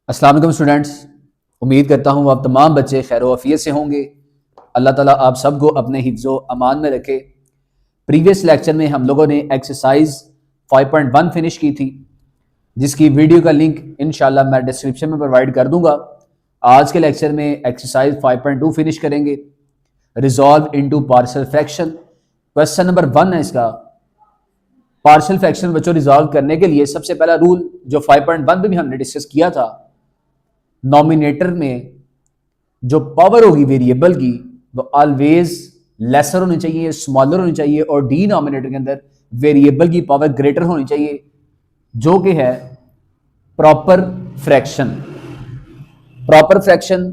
अस्सलाम वालेकुम स्टूडेंट्स। उम्मीद करता हूँ आप तमाम बच्चे खैर वफ़ियत से होंगे। अल्लाह ताला आप सबको अपने हिफ्ज़ो अमान में रखे। प्रीवियस लेक्चर में हम लोगों ने एक्सरसाइज 5.1 फिनिश की थी, जिसकी वीडियो का लिंक इंशाल्लाह मैं डिस्क्रिप्शन में प्रोवाइड कर दूंगा। आज के लेक्चर में एक्सरसाइज 5.2 फिनिश करेंगे, resolve into partial fraction. Question number 1 है इसका। पार्शियल फ्रैक्शन बच्चों रिजॉल्व करने के लिए सबसे पहला रूल जो 5.1 में भी हमने डिस्कस किया था, नॉमिनेटर में जो पावर होगी वेरिएबल की वो ऑलवेज लेसर होनी चाहिए, स्मॉलर होनी चाहिए, और डिनोमिनेटर के अंदर वेरिएबल की पावर ग्रेटर होनी चाहिए, जो कि है प्रॉपर फ्रैक्शन। प्रॉपर फ्रैक्शन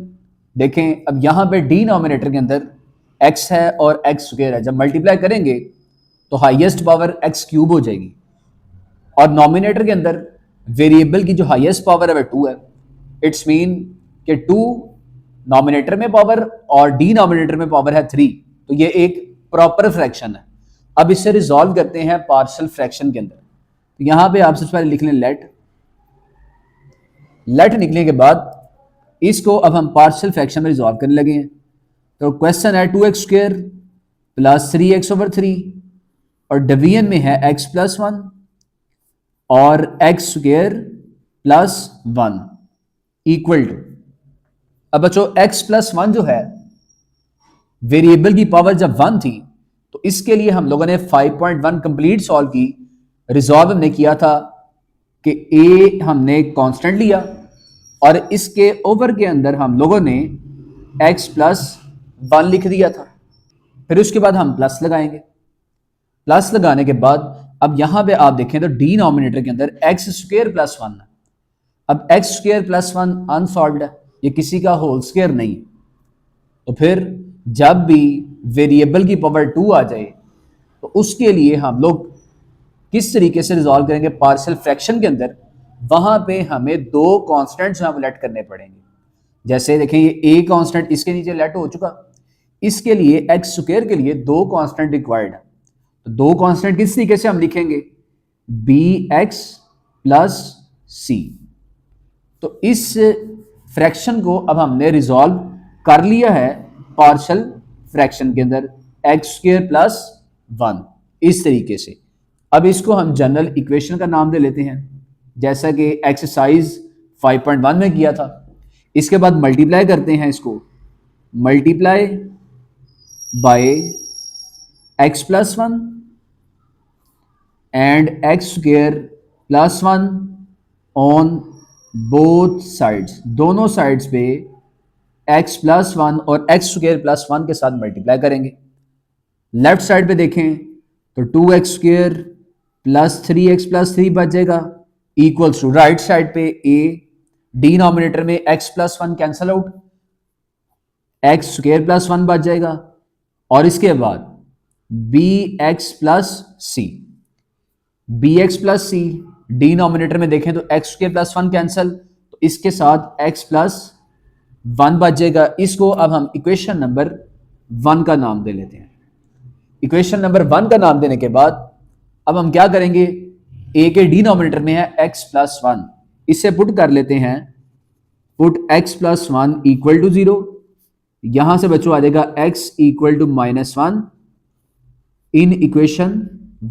देखें, अब यहां पे डिनोमिनेटर के अंदर x है और x स्क्वायर है, जब मल्टीप्लाई करेंगे तो हाईएस्ट पावर x क्यूब हो जाएगी, और नॉमिनेटर के अंदर वेरिएबल की जो हाईएस्ट पावर है वह 2 है। इट्स मीन कि 2 नॉमिनेटर में पावर और डिनोमिनेटर में पावर है 3, तो ये एक प्रॉपर फ्रैक्शन है। अब इसे रिजॉल्व करते हैं पार्शियल फ्रैक्शन के अंदर। तो यहां पे आप सबसे पहले लिख लें लेट निकलने के बाद इसको अब हम पार्शियल फ्रैक्शन में रिजॉल्व करने लगे हैं। तो क्वेश्चन है 2x स्क्वायर प्लस 3x/3 और डिवीजन में है x प्लस 1 और x square plus 1 equal to. अब बच्चों x प्लस 1 जो है वेरिएबल की पावर जब 1 थी, तो इसके लिए हम लोगों ने 5.1 कंप्लीट सॉल्व की। रिजॉल्व हमने किया था कि a हमने कांस्टेंट लिया और इसके ओवर के अंदर हम लोगों ने x प्लस 1 लिख दिया था। फिर उसके बाद हम प्लस लगाएंगे। प्लस लगाने के बाद अब यहां पे आप देखें तो डिनोमिनेटर के अंदर x स्क्वायर प्लस 1 है। अब x स्क्वायर प्लस 1 अनसॉल्व्ड है, ये किसी का होल स्क्वायर नहीं। तो फिर जब भी वेरिएबल की पावर 2 आ जाए तो उसके लिए हम लोग किस तरीके से रिजॉल्व करेंगे पार्शियल फ्रैक्शन के अंदर, वहां पे हमें दो कांस्टेंट्स यहाँ लेट करने पड़ेंगे। जैसे देखें ये a कांस्टेंट इसके नीचे लेट हो चुका, इसके लिए x स्क्वायर के लिए दो कांस्टेंट रिक्वायर्ड है। तो दो कांस्टेंट किस तरीके से हम लिखेंगे, bx प्लस c। तो इस फ्रैक्शन को अब हमने रिजॉल्व कर लिया है पार्शियल फ्रैक्शन के अंदर, एक्स स्क्वायर प्लस 1 इस तरीके से। अब इसको हम जनरल इक्वेशन का नाम दे लेते हैं, जैसा कि एक्सरसाइज 5.1 में किया था। इसके बाद मल्टीप्लाई करते हैं इसको, multiply by x plus 1 and x square plus 1 on both sides, दोनों साइड्स पे x प्लस 1 और x स्क्वायर प्लस 1 के साथ मल्टीप्लाई करेंगे। लेफ्ट साइड पे देखें तो 2x square plus 3x plus 3 बच जाएगा इक्वल्स टू, राइट साइड पे a, डिनोमिनेटर में x plus 1 cancel out, x square plus 1 बच जाएगा, और इसके बाद bx plus c, bx plus c denominator में देखें तो x स्क्वायर प्लस 1 कैंसल, तो इसके साथ x प्लस 1 बच जाएगा। इसको अब हम इक्वेशन नंबर 1 का नाम दे लेते हैं। इक्वेशन नंबर 1 का नाम देने के बाद अब हम क्या करेंगे, a के डिनोमिनेटर में है x प्लस 1, इसे पुट कर लेते हैं, put x plus 1 equal to 0। यहां से बच्चों आ जाएगा x equal to -1 in equation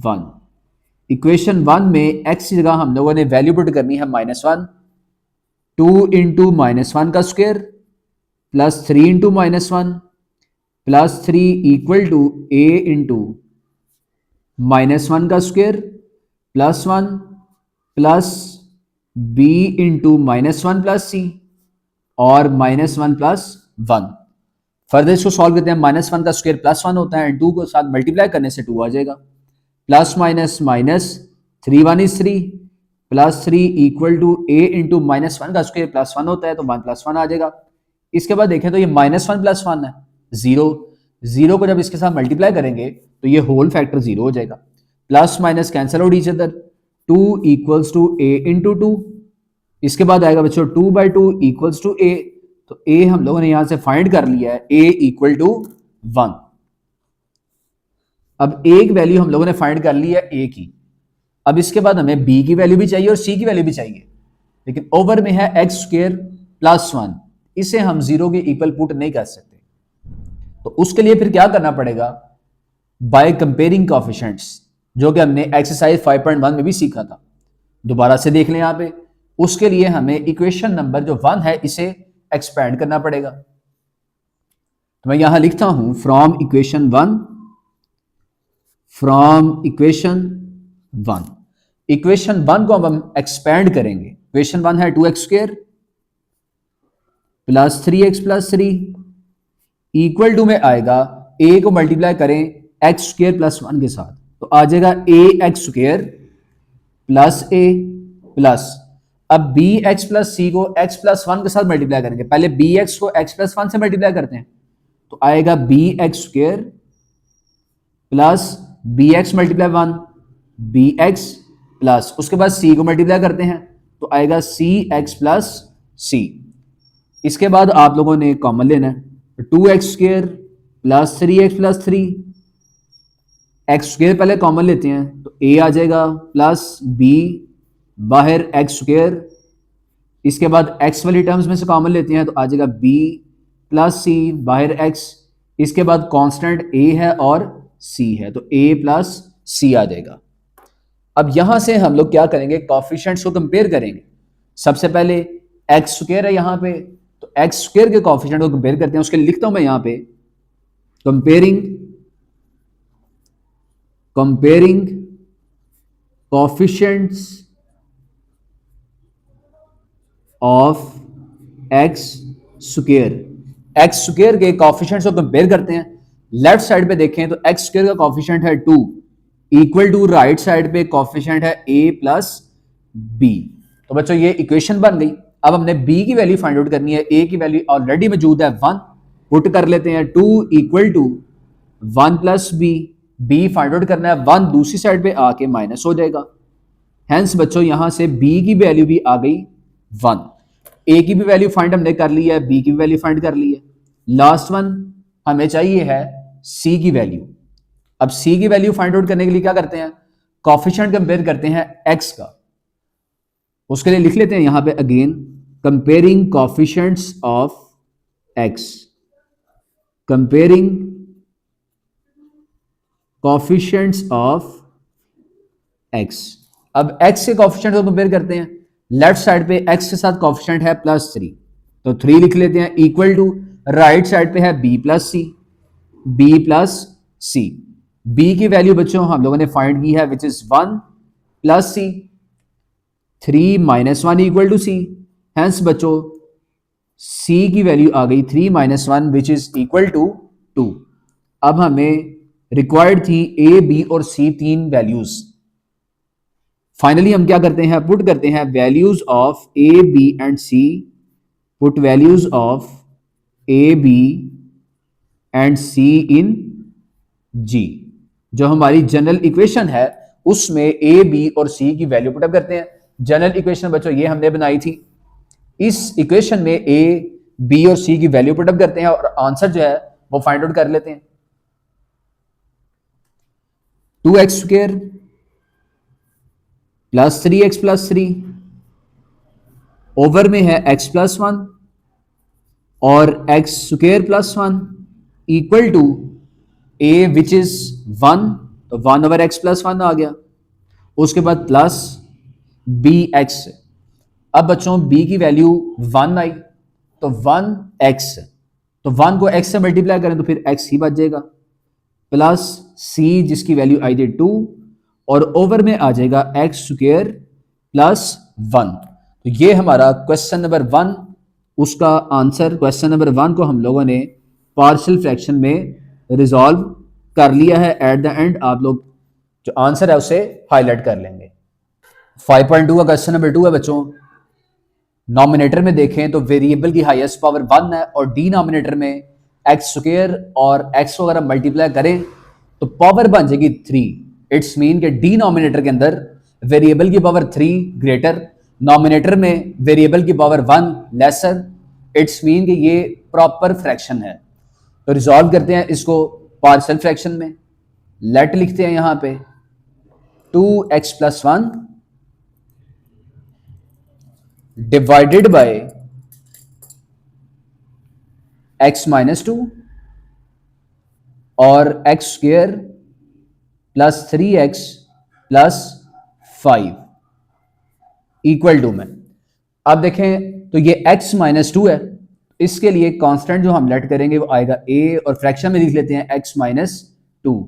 1। Equation 1 में x की जगह हम लोगों ने वैल्यू पुट करनी है -1, 2 इंटू -1 का square plus 3 into -1 plus 3 equal to a into -1 का square plus 1 plus b into -1 plus c और -1 प्लस 1। फर्दर इसको सॉल्व करते हैं, -1 का स्क्वायर प्लस 1 होता है, 2 को साथ मल्टीप्लाई करने से 2 आ जाएगा, plus minus minus 3 1 is 3 plus 3 equal to a into -1 का स्क्वायर प्लस 1 होता है, तो 1 प्लस 1 आ जाएगा। इसके बाद देखें तो ये -1 प्लस 1 है 0, 0 को जब इसके साथ मल्टीप्लाई करेंगे तो ये होल फैक्टर 0 हो जाएगा, plus minus cancel out each other, 2 equals to a into 2। इसके बाद आएगा बच्चों 2/2 इक्वल्स टू a, तो a हम लोगों ने यहां से फाइंड कर लिया है, a इक्वल टू 1। अब एक वैल्यू हम लोगों ने फाइंड कर ली है a की। अब इसके बाद हमें b की वैल्यू भी चाहिए और c की वैल्यू भी चाहिए। लेकिन ओवर में है एक्स स्क्वायर प्लस 1, इसे हम जीरो के इक्वल पुट नहीं कर सकते। तो उसके लिए फिर क्या करना पड़ेगा, बाय कंपेयरिंग कोएफिशिएंट्स, जो कि हमने एक्सरसाइज 5.1 में भी सीखा था। दोबारा से देख लें यहां पे। उसके लिए हमें इक्वेशन नंबर जो 1 है इसे एक्सपेंड करना पड़ेगा। तो मैं यहां लिखता हूं फ्रॉम इक्वेशन 1, इक्वेशन 1 को अब हम एक्सपेंड करेंगे। इक्वेशन 1 है 2x square plus 3x plus 3 equal to में आएगा, a को मल्टीप्लाई करें एक्स स्क्वायर प्लस 1 के साथ, तो आ जाएगा a x square plus a plus, अब बी एक्स प्लस सी को एक्स प्लस 1 के साथ मल्टीप्लाई करेंगे। पहले बी एक्स को एक्स प्लस 1 से मल्टीप्लाई करते हैं, तो आएगा b x square plus b x multiply 1 b x plus, उसके बाद सी को मल्टीप्लाई करते हैं तो आएगा सी एक्स प्लस सी। इसके बाद आप लोगों ने कॉमन लेना है, 2x square plus 3x plus 3, x square पहले कॉमन लेते हैं तो a आ जाएगा प्लस b बाहर एक्स स्क्वायर, इसके बाद x वाली टर्म्स में से कॉमन लेते हैं तो आ जाएगा b प्लस c बाहर x, इसके बाद कांस्टेंट a है और c है तो a प्लस c आ जाएगा। अब यहां से हम लोग क्या करेंगे, कोएफिशिएंट्स को कंपेयर करेंगे। सबसे पहले एक्स स्क्वायर है यहां पे, तो एक्स स्क्वायर के कोएफिशिएंट को कंपेयर करते हैं। उसके लिए लिखता हूं मैं यहां पे comparing coefficients of x square के कोएफिशिएंट्स को कंपेयर करते हैं। लेफ्ट साइड पे देखें तो एक्स स्क्वायर का कोएफिशिएंट है 2 इक्वल टू राइट साइड पे कोएफिशिएंट है a प्लस बी। तो बच्चों ये इक्वेशन बन गई। अब हमने b की वैल्यू फाइंड आउट करनी है, a की वैल्यू ऑलरेडी मौजूद है 1, पुट कर लेते हैं 2 equal to 1 plus b find out करना है, 1 दूसरी साइड पे आके माइनस हो जाएगा। हेंस बच्चों यहां से b की वैल्यू भी आ गई 1, a की भी वैल्यू फाइंड हमने कर ली है, b की भी वैल्यू फाइंड कर ली है। लास्ट वन हमें चाहिए है c की वैल्यू। अब c की वैल्यू फाइंड आउट करने के लिए क्या करते हैं, कोएफिशिएंट कंपेयर करते हैं x का। उसके लिए लिख लेते हैं यहां पे again comparing coefficients of x, comparing coefficients of x। अब x के कोएफिशिएंट को कंपेयर करते हैं। लेफ्ट साइड पे x के साथ कोएफिशिएंट है +3, तो 3 लिख लेते हैं इक्वल टू राइट साइड पे है b प्लस सी। b की वैल्यू बच्चों हम लोगों ने फाइंड की है which is 1 plus c, 3 minus 1 equal to c. Hence बच्चों c की वैल्यू आ गई 3 minus 1 which is equal to 2। अब हमें रिक्वायर्ड थी a b और c तीन वैल्यूज। फाइनली हम क्या करते हैं, पुट करते हैं values of a b and c, put values of a b and c in g। जो हमारी जनरल इक्वेशन है उसमें a b और c की वैल्यू पुटअप करते हैं। जनरल इक्वेशन बच्चों ये हमने बनाई थी, इस इक्वेशन में a b और c की वैल्यू पुटअप करते हैं और आंसर जो है वो फाइंड आउट कर लेते हैं। 2x square plus 3x plus 3 over में है x प्लस 1 और x square plus 1 equal to a which is 1, तो 1 ओवर x प्लस 1 आ गया। उसके बाद प्लस bx। अब बच्चों b की वैल्यू 1 आई तो 1x, तो 1 को x से मल्टीप्लाई करें तो फिर x ही बच जाएगा, प्लस c जिसकी वैल्यू आई थी 2 और ओवर में आ जाएगा एक्स स्क्वायर प्लस 1। तो ये हमारा क्वेश्चन नंबर 1, उसका आंसर क्वेश्चन नंबर 1 को हम लोगों ने पार्शियल फ्रैक्शन में रिजॉल्व कर लिया है। एट द एंड आप लोग जो आंसर है उसे हाईलाइट कर लेंगे। 5.2 का क्वेश्चन नंबर 2 है बच्चों। नॉमिनेटर में देखें तो वेरिएबल की हाईएस्ट पावर 1 है और डिनोमिनेटर में एक्स स्क्वायर और एक्स वगैरह मल्टीप्लाई करें तो पावर बन जाएगी 3। इट्स मीन के डिनोमिनेटर के अंदर वेरिएबल की पावर 3 ग्रेटर, नॉमिनेटर में वेरिएबल की पावर 1 लेसर। इट्स मीन कि ये प्रॉपर फ्रैक्शन है। तो रिजॉल्व करते हैं इसको पार्शियल फ्रैक्शन में। लेट लिखते हैं यहां पे 2x plus 1 divided by x minus two और x square plus 3x plus 5 equal to में। अब देखें तो ये x माइनस टू है, इसके लिए कांस्टेंट जो हम लेट करेंगे वो आएगा a, और फ्रैक्शन में लिख लेते हैं x माइनस टू।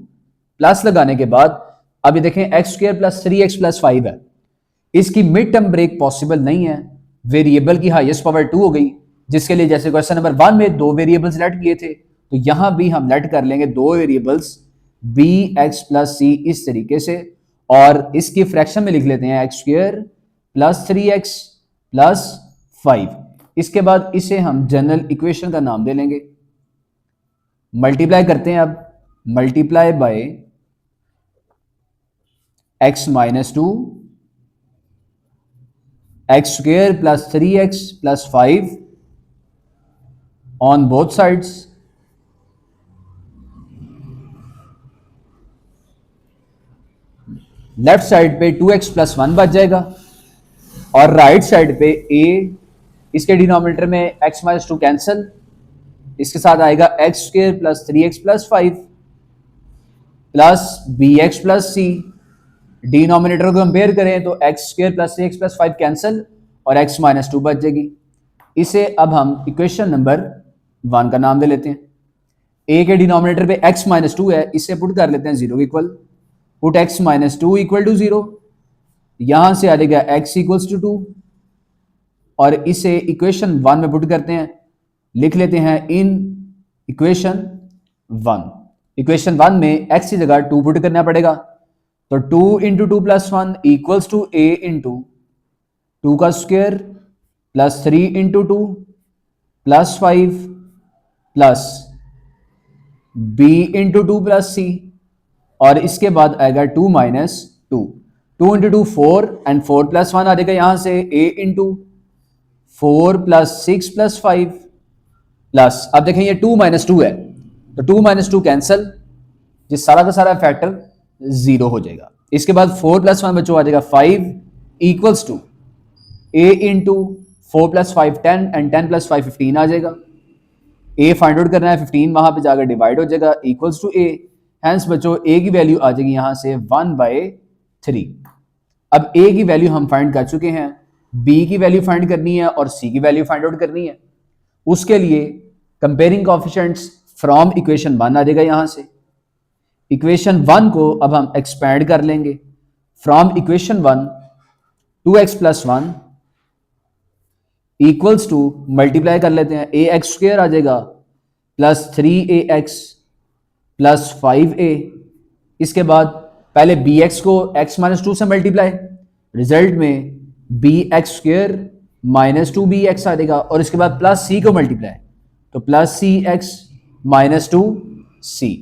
प्लस लगाने के बाद अब ये देखें x square plus 3x plus 5 है, इसकी मिड टर्म ब्रेक पॉसिबल नहीं है, वेरिएबल की हाईएस्ट पावर 2 हो गई, जिसके लिए जैसे क्वेश्चन नंबर 1 में दो वेरिएबल्स लेट किए थे, तो यहां भी हम लेट कर लेंगे दो वेरिएबल्स बी एक्स प्लस सी इस तरीके से, और इसकी फ्रैक्शन में लिख लेते हैं x square plus 3x plus 5। इसके बाद इसे हम जनरल इक्वेशन का नाम दे लेंगे। मल्टीप्लाई करते हैं, अब multiply by x minus two x square plus 3x plus 5 on both sides, left side पे 2x प्लस 1 बच जाएगा, और राइट साइड पे a, इसके डिनोमिनेटर में x माइनस टू कैंसल, इसके साथ आएगा x square plus 3x plus 5 plus b x plus c. Denominator को कंपेयर करें तो x square plus 3x plus 5 cancel और x माइनस टू बच जाएगी। इसे अब हम इक्वेशन नंबर 1 का नाम दे लेते हैं। a के डिनोमिनेटर पे x माइनस टू है, इसे पुट कर लेते हैं जीरो के equal, put x minus two equal to zero, यहां से आ जाएगा x इक्वल्स टू 2, और इसे इक्वेशन 1 में पुट करते हैं, लिख लेते हैं इन इक्वेशन 1। इक्वेशन 1 में x की जगह 2 पुट करना पड़ेगा, तो 2 into two plus 1 equals to a into 2 का square plus 3 into 2 plus 5 plus b into 2 plus c, और इसके बाद आएगा 2 माइनस 2, 2 इंटू 2 4 एंड 4 प्लस 1 आ जाएगा यहां से a into 4 plus 6 plus 5 plus, अब देखें ये 2 माइनस 2 है, तो 2 माइनस 2 कैंसल, जिस सारा का सारा फैक्टर जीरो हो जाएगा। इसके बाद 4 प्लस 1 बच्चों आ जाएगा 5 equals to a into 4 plus 5 10 and 10 plus 5 15 आ जाएगा। a फाइंड आउट करना है, 15 वहां पे जाकर डिवाइड हो जाएगा इक्वल्स टू a, हैंस बच्चों a की वैल्यू आ जाएगी यहां से 1/3। अब a की वैल्यू हम फाइंड कर चुके हैं, b की वैल्यू फाइंड करनी है और c की वैल्यू फाइंड आउट करनी है। उसके लिए कंपेयरिंग कोएफिशिएंट्स फ्रॉम इक्वेशन 1 आ जाएगा यहां से। इक्वेशन 1 को अब हम एक्सपैंड कर लेंगे, from equation 1 2x plus 1 equals to, multiply कर लेते हैं, a एक्स स्क्वेयर आ जाएगा प्लस 3ax प्लस 5a। इसके बाद पहले bx को x माइनस टू से मल्टीप्लाई, रिजल्ट में bx स्क्वेयर माइनस 2bx आ जाएगा, और इसके बाद प्लस c को मल्टीप्लाई, तो प्लस cx माइनस 2c।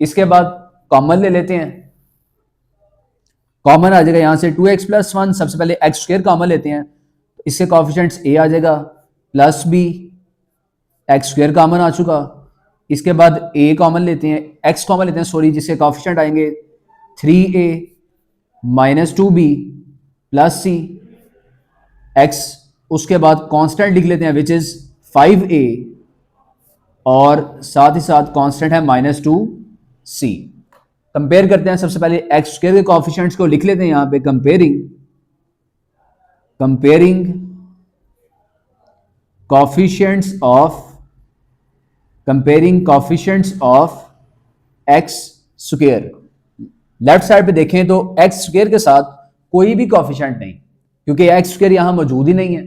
इसके बाद कॉमन ले लेते हैं, कॉमन आ जाएगा यहां से 2x प्लस 1, सबसे पहले एक्स स्क्वेयर कॉमन लेते हैं, तो इससे कोएफिशिएंट्स a आ जाएगा plus b, x square common आ चुका। इसके बाद a कॉमन लेते हैं, x कॉमन लेते हैं सॉरी, जिसके कोएफिशिएंट आएंगे 3a minus 2b plus c x, उसके बाद कांस्टेंट लिख लेते हैं विच इज 5a, और साथ ही साथ कांस्टेंट है माइनस 2c। कंपेयर करते हैं, सबसे पहले एक्स स्क्वायर के कोएफिशिएंट्स को लिख लेते हैं यहां पे, comparing coefficients of x square. Left side पे देखें तो एक्स स्क्वायर के साथ कोई भी कोएफिशिएंट नहीं, क्योंकि एक्स स्क्वायर यहां मौजूद ही नहीं है,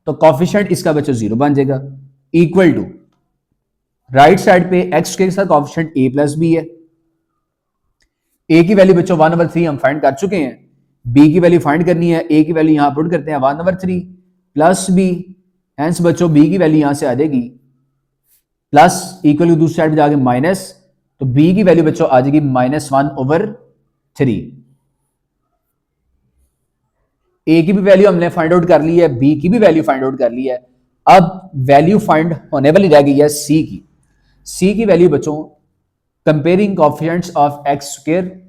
तो कोएफिशिएंट इसका बच्चों जीरो बन जाएगा, इक्वल टू राइट साइड पे एक्स स्क्वायर के साथ कोएफिशिएंट a प्लस b है। a की वैल्यू बच्चों 1/3 हम फाइंड कर चुके हैं, b की वैल्यू फाइंड करनी है, a की वैल्यू यहां पुट करते हैं 1/3 प्लस b, हेंस बच्चों b की वैल्यू यहां से आ जाएगी प्लस, इक्वल टू दूसरी साइड पे जाके माइनस, तो b की वैल्यू बच्चों आ जाएगी -1/3। a की भी वैल्यू हमने फाइंड आउट कर ली है, b की भी वैल्यू फाइंड आउट कर ली है। अब वैल्यू फाइंड होने वाली रह गई है c की। c की वैल्यू बच्चों comparing coefficients of x square,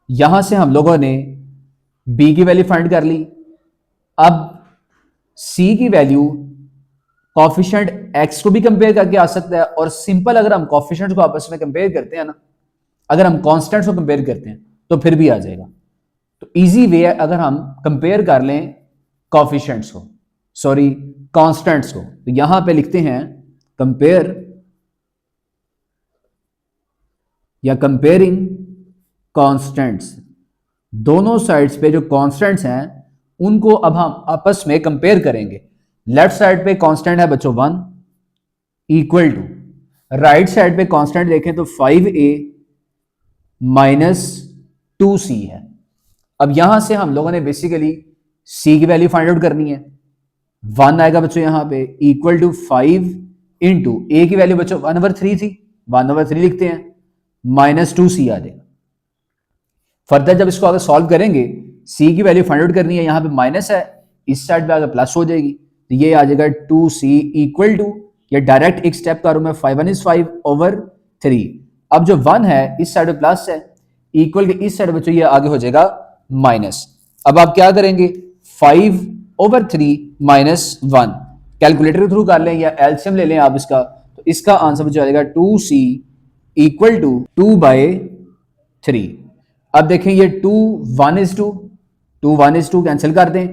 यहां से हम लोगों ने b की वैल्यू फाइंड कर ली। अब सी की वैल्यू कॉफिशिएंट एक्स को भी कंपेयर करके आ सकता है, और सिंपल अगर हम कॉफिशिएंट को आपस में कंपेयर करते हैं ना, अगर हम कॉन्स्टेंट्स को कंपेयर करते हैं तो फिर भी आ जाएगा। तो इजी वे है अगर हम कंपेयर कर लें कॉफिशिएंट्स को, सॉरी कॉन्स्टेंट्स को, तो यहां पे लिखते हैं कंपेयर या कंपेयरिंग कॉन्स्टेंट्स। दोनों साइड्स पे जो कॉन्स्टेंट्स हैं उनको अब हम आपस में कंपेयर करेंगे। लेफ्ट साइड पे कांस्टेंट है बच्चों 1 इक्वल टू, राइट साइड पे कांस्टेंट देखें तो 5a माइनस 2c है। अब यहां से हम लोगों ने बेसिकली c की वैल्यू फाइंड आउट करनी है। 1 आएगा बच्चों यहां पे इक्वल टू 5 इंटू a की वैल्यू बच्चों 1/3 थी, 1/3 लिखते हैं, माइनस 2c आ जाएगा। फर्दर जब इसको अगर सॉल्व करेंगे, c की वैल्यू फाइंड आउट करनी है, यहां पे माइनस है, इस साइड पे अगर प्लस हो जाएगी तो ये आ जाएगा 2c इक्वल टू, ये डायरेक्ट एक स्टेप करूं मैं, 5/3। अब जो 1 है इस साइड पे प्लस है, इक्वल के इस साइड बच्चों ये आगे हो जाएगा माइनस। अब आप क्या करेंगे, 5/3 माइनस 1 कैलकुलेटर के थ्रू कर लें या एलसीएम ले लें आप इसका, तो इसका आंसर बच्चों आ जाएगा 2c इक्वल टू 2/3। अब देखें ये 2 1 कैंसिल कर दें,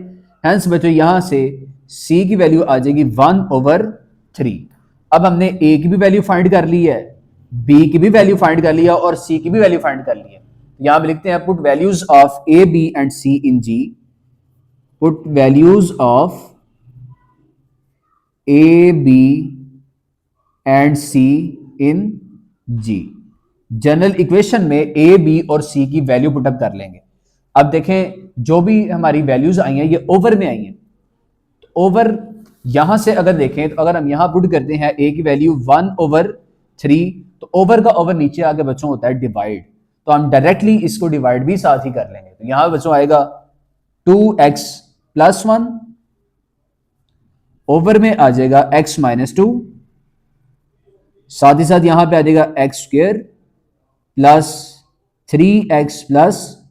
हेंस बच्चों यहां से c की वैल्यू आ जाएगी 1/3। अब हमने a की भी वैल्यू फाइंड कर ली है, b की भी वैल्यू फाइंड कर लिया और c की भी वैल्यू फाइंड कर ली है। यहां पे लिखते हैं put values of a b and c in g, put values of a b and c in g। General equation में a b और c की वैल्यू पुटअप कर लेंगे। अब देखें जो भी हमारी वैल्यूज आई हैं ये ओवर में आई हैं, ओवर यहां से अगर देखें तो अगर हम यहां पुट करते हैं a की वैल्यू 1/3, तो ओवर का ओवर नीचे आके बच्चों होता है डिवाइड, तो हम डायरेक्टली इसको डिवाइड भी साथ ही कर लेंगे। तो यहां बच्चों आएगा 2x + 1, ओवर में आ जाएगा x - 2, साथ ही साथ यहां पे आ जाएगा x² plus 3x plus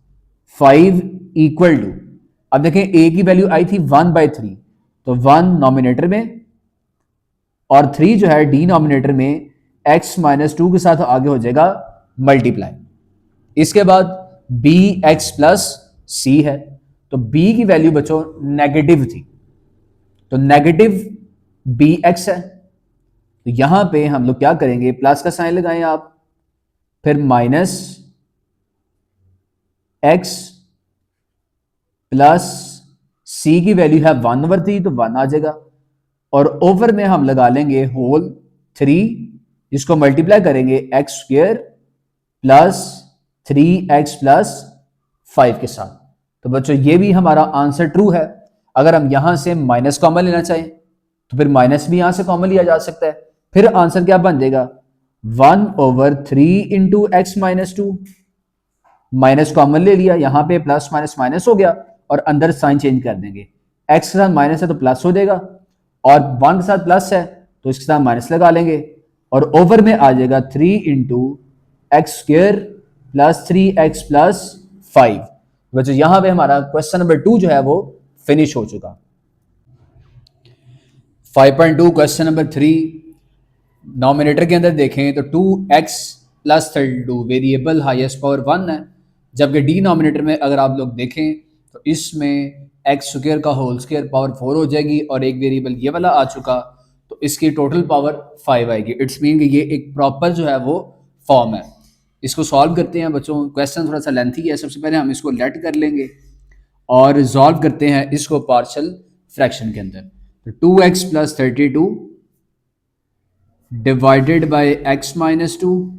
5 equal to, अब देखें a की वैल्यू आई थी 1/3, तो 1 नॉमिनेटर में और 3 जो है डिनोमिनेटर में, x - 2 के साथ आगे हो जाएगा मल्टीप्लाई। इसके बाद bx प्लस c है, तो b की वैल्यू बच्चों नेगेटिव थी, तो नेगेटिव bx है, तो यहां पे हम लोग क्या करेंगे, प्लस का साइन लगाएं आप, फिर माइनस x प्लस c की वैल्यू है 1/3, तो 1 आ जाएगा, और ओवर में हम लगा लेंगे होल 3, जिसको मल्टीप्लाई करेंगे x² प्लस 3x प्लस 5 के साथ। तो बच्चों ये भी हमारा आंसर ट्रू है। अगर हम यहां से माइनस कॉमन लेना चाहें तो फिर माइनस भी यहां से कॉमन लिया जा सकता है, फिर आंसर क्या बन जाएगा 1/3 into x minus 2, minus common ले लिया, यहां पे प्लस माइनस माइनस हो गया और अंदर साइन चेंज कर देंगे, एक्स के साथ माइनस है तो प्लस हो जाएगा, और 1 के साथ प्लस है तो इसके साथ माइनस लगा लेंगे, और ओवर में आ जाएगा 3 into x² plus 3x plus 5। बच्चों यहां पे हमारा क्वेश्चन नंबर 2 जो है वो फिनिश हो चुका। 5.2 क्वेश्चन नंबर 3, नॉमिनेटर के अंदर देखें तो 2x plus 32 variable highest power 1 है, जबकि डिनोमिनेटर में अगर आप लोग देखें तो इसमें x² का होल स्क्वायर पावर 4 हो जाएगी, और एक वेरिएबल ये वाला आ चुका, तो इसकी टोटल पावर 5 आएगी। इट्स मीन कि ये एक प्रॉपर जो है वो फॉर्म है। इसको सॉल्व करते हैं बच्चों, क्वेश्चन थोड़ा सा लेंथी है, सबसे पहले हम इसको लेट कर लेंगे और रिजॉल्व करते हैं इसको पार्शियल फ्रैक्शन के अंदर। तो 2x plus 32 divided by x minus 2,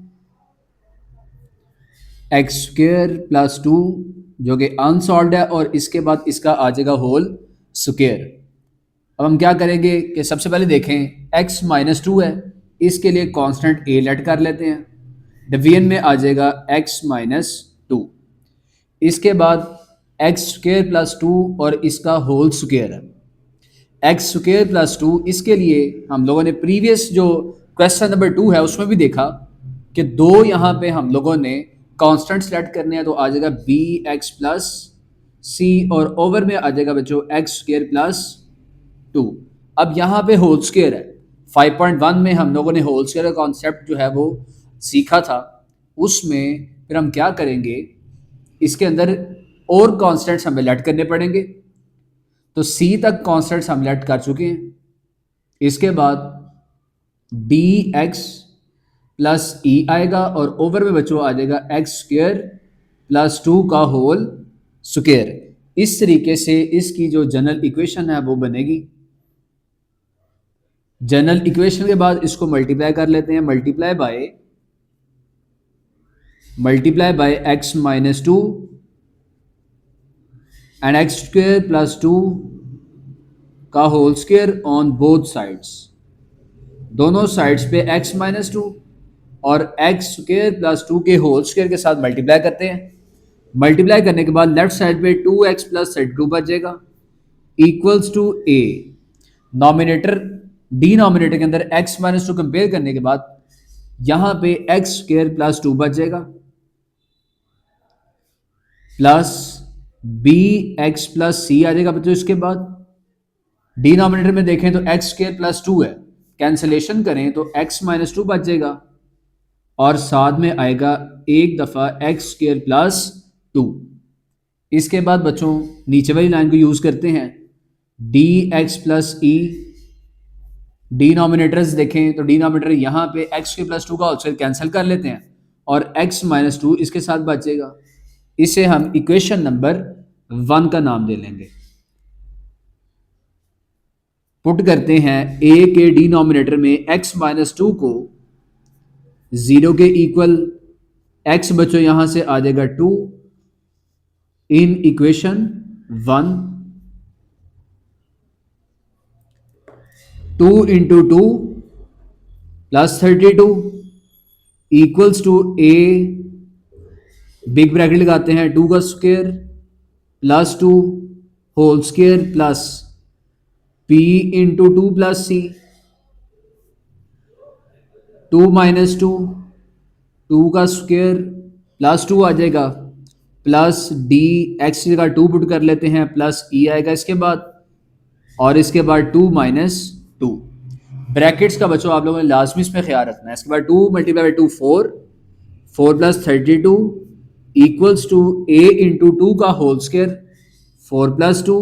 x² plus 2 जो कि अनसॉल्व्ड है, और इसके बाद इसका आ जाएगा होल स्क्वायर। अब हम क्या करेंगे कि सबसे पहले देखें x माइनस 2 है, इसके लिए कांस्टेंट a लेट कर लेते हैं, डिवीजन में आ जाएगा x माइनस 2, इसके बाद x² प्लस 2 और इसका होल स्क्वायर है, x² प्लस 2, इसके लिए हम लोगों ने प्रीवियस जो क्वेश्चन नंबर 2 है उसमें भी देखा कि 2 यहाँ पे हम लोगों ने कांस्टेंट सेलेक्ट करने हैं, तो आ जाएगा bx प्लस c, और ओवर में आ जाएगा बच्चों x² प्लस 2। अब यहाँ पे होल स्क्वायर है, 5.1 में हम लोगों ने होल स्क्वायर का कॉन्सेप्ट जो है वो सीखा था। उसमें फिर हम क्या करेंगे, इसके अंदर और कॉन्स्टेंट्स हमें लेट करने पड़ेंगे। तो सी तक कॉन्स्टेंट्स हम लेट कर चुके हैं। इसके बाद डी एक्स प्लस ई आएगा और ओवर में बच्चों आ जाएगा एक्स स्क्वायर प्लस 2 का होल स्क्वायर। इस तरीके से इसकी जो जनरल इक्वेशन है वो बनेगी। जनरल इक्वेशन के बाद इसको मल्टीप्लाई कर लेते हैं, multiply by x minus 2 and x square plus 2 का whole square on both sides. दोनों साइड्स पे x माइनस 2 और एक्स स्क्वायर प्लस 2 के होल स्क्वायर के साथ मल्टीप्लाई करते हैं। मल्टीप्लाई करने के बाद लेफ्ट साइड पे 2x प्लस 32 बचेगा equals to a। Numerator denominator के अंदर x माइनस 2 कंपेयर करने के बाद यहां पे एक्स स्क्वायर प्लस 2 बचेगा plus b x plus c आ जाएगा बच्चों। इसके बाद डिनोमिनेटर में देखें तो एक्स स्क्वायर प्लस 2 है, कैंसलेशन करें तो x माइनस 2 बच जाएगा और साथ में आएगा एक दफ़ा एक्स स्क्वायर प्लस 2। इसके बाद बच्चों नीचे वाली लाइन को यूज़ करते हैं, डी एक्स प्लस ई। डिनोमिनेटर्स देखें तो डिनोमिनेटर यहाँ पे एक्स स्क्वायर प्लस 2 का होल स्क्वायर कैंसिल कर लेते हैं और x माइनस 2 इसके साथ बचेगा। इसे हम इक्वेशन नंबर 1 का नाम दे लेंगे। पुट करते हैं a के डिनोमिनेटर में x माइनस 2 को 0 के इक्वल, x बच्चों यहां से आ जाएगा 2 in equation 1। 2 into 2 plus 32 equals to a, big bracket लगाते हैं 2 का square plus 2 whole square plus p into 2 plus c, 2 minus 2, 2 का स्क्वायर प्लस 2 आ जाएगा प्लस डी एक्स की जगह 2 पुट कर लेते हैं प्लस ई आएगा इसके बाद, और इसके बाद 2 माइनस 2। ब्रैकेट्स का बच्चों आप लोगों ने लाजमी इसमें ख्याल रखना है। इसके बाद 2 multiply by 2 4, 4 plus 32 equals to a into 2 का whole square 4 plus 2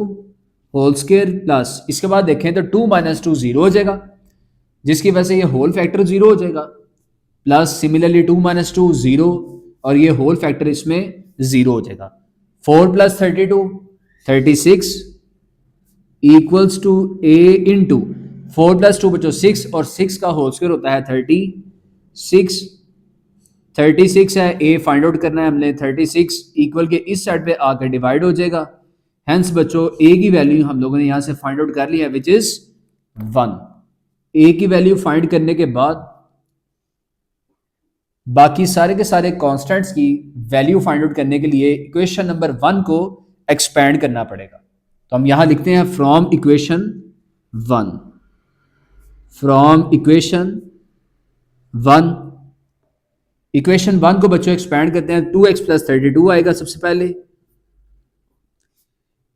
whole square plus, इसके बाद देखें तो 2 माइनस 2 0 हो जाएगा जिसकी वजह से ये होल फैक्टर 0 हो जाएगा, प्लस सिमिलरली 2 माइनस 2 0 और ये होल फैक्टर इसमें 0 हो जाएगा। 4 plus 32 36 equals to a into 4 plus 2 बच्चों 6 और 6 का होल स्क्वायर होता है 36। 36 है, a फाइंड आउट करना है हमने। 36 इक्वल के इस साइड पे आकर डिवाइड हो जाएगा। हेंस बच्चों a की वैल्यू हम लोगों ने यहां से फाइंड आउट कर ली है विच इज 1। a की वैल्यू फाइंड करने के बाद बाकी सारे के सारे कांस्टेंट्स की वैल्यू फाइंड आउट करने के लिए इक्वेशन नंबर 1 को एक्सपैंड करना पड़ेगा। तो हम यहां लिखते हैं from equation 1, from equation 1। Equation 1 को बच्चों एक्सपैंड करते हैं, 2x प्लस 32 आएगा सबसे पहले।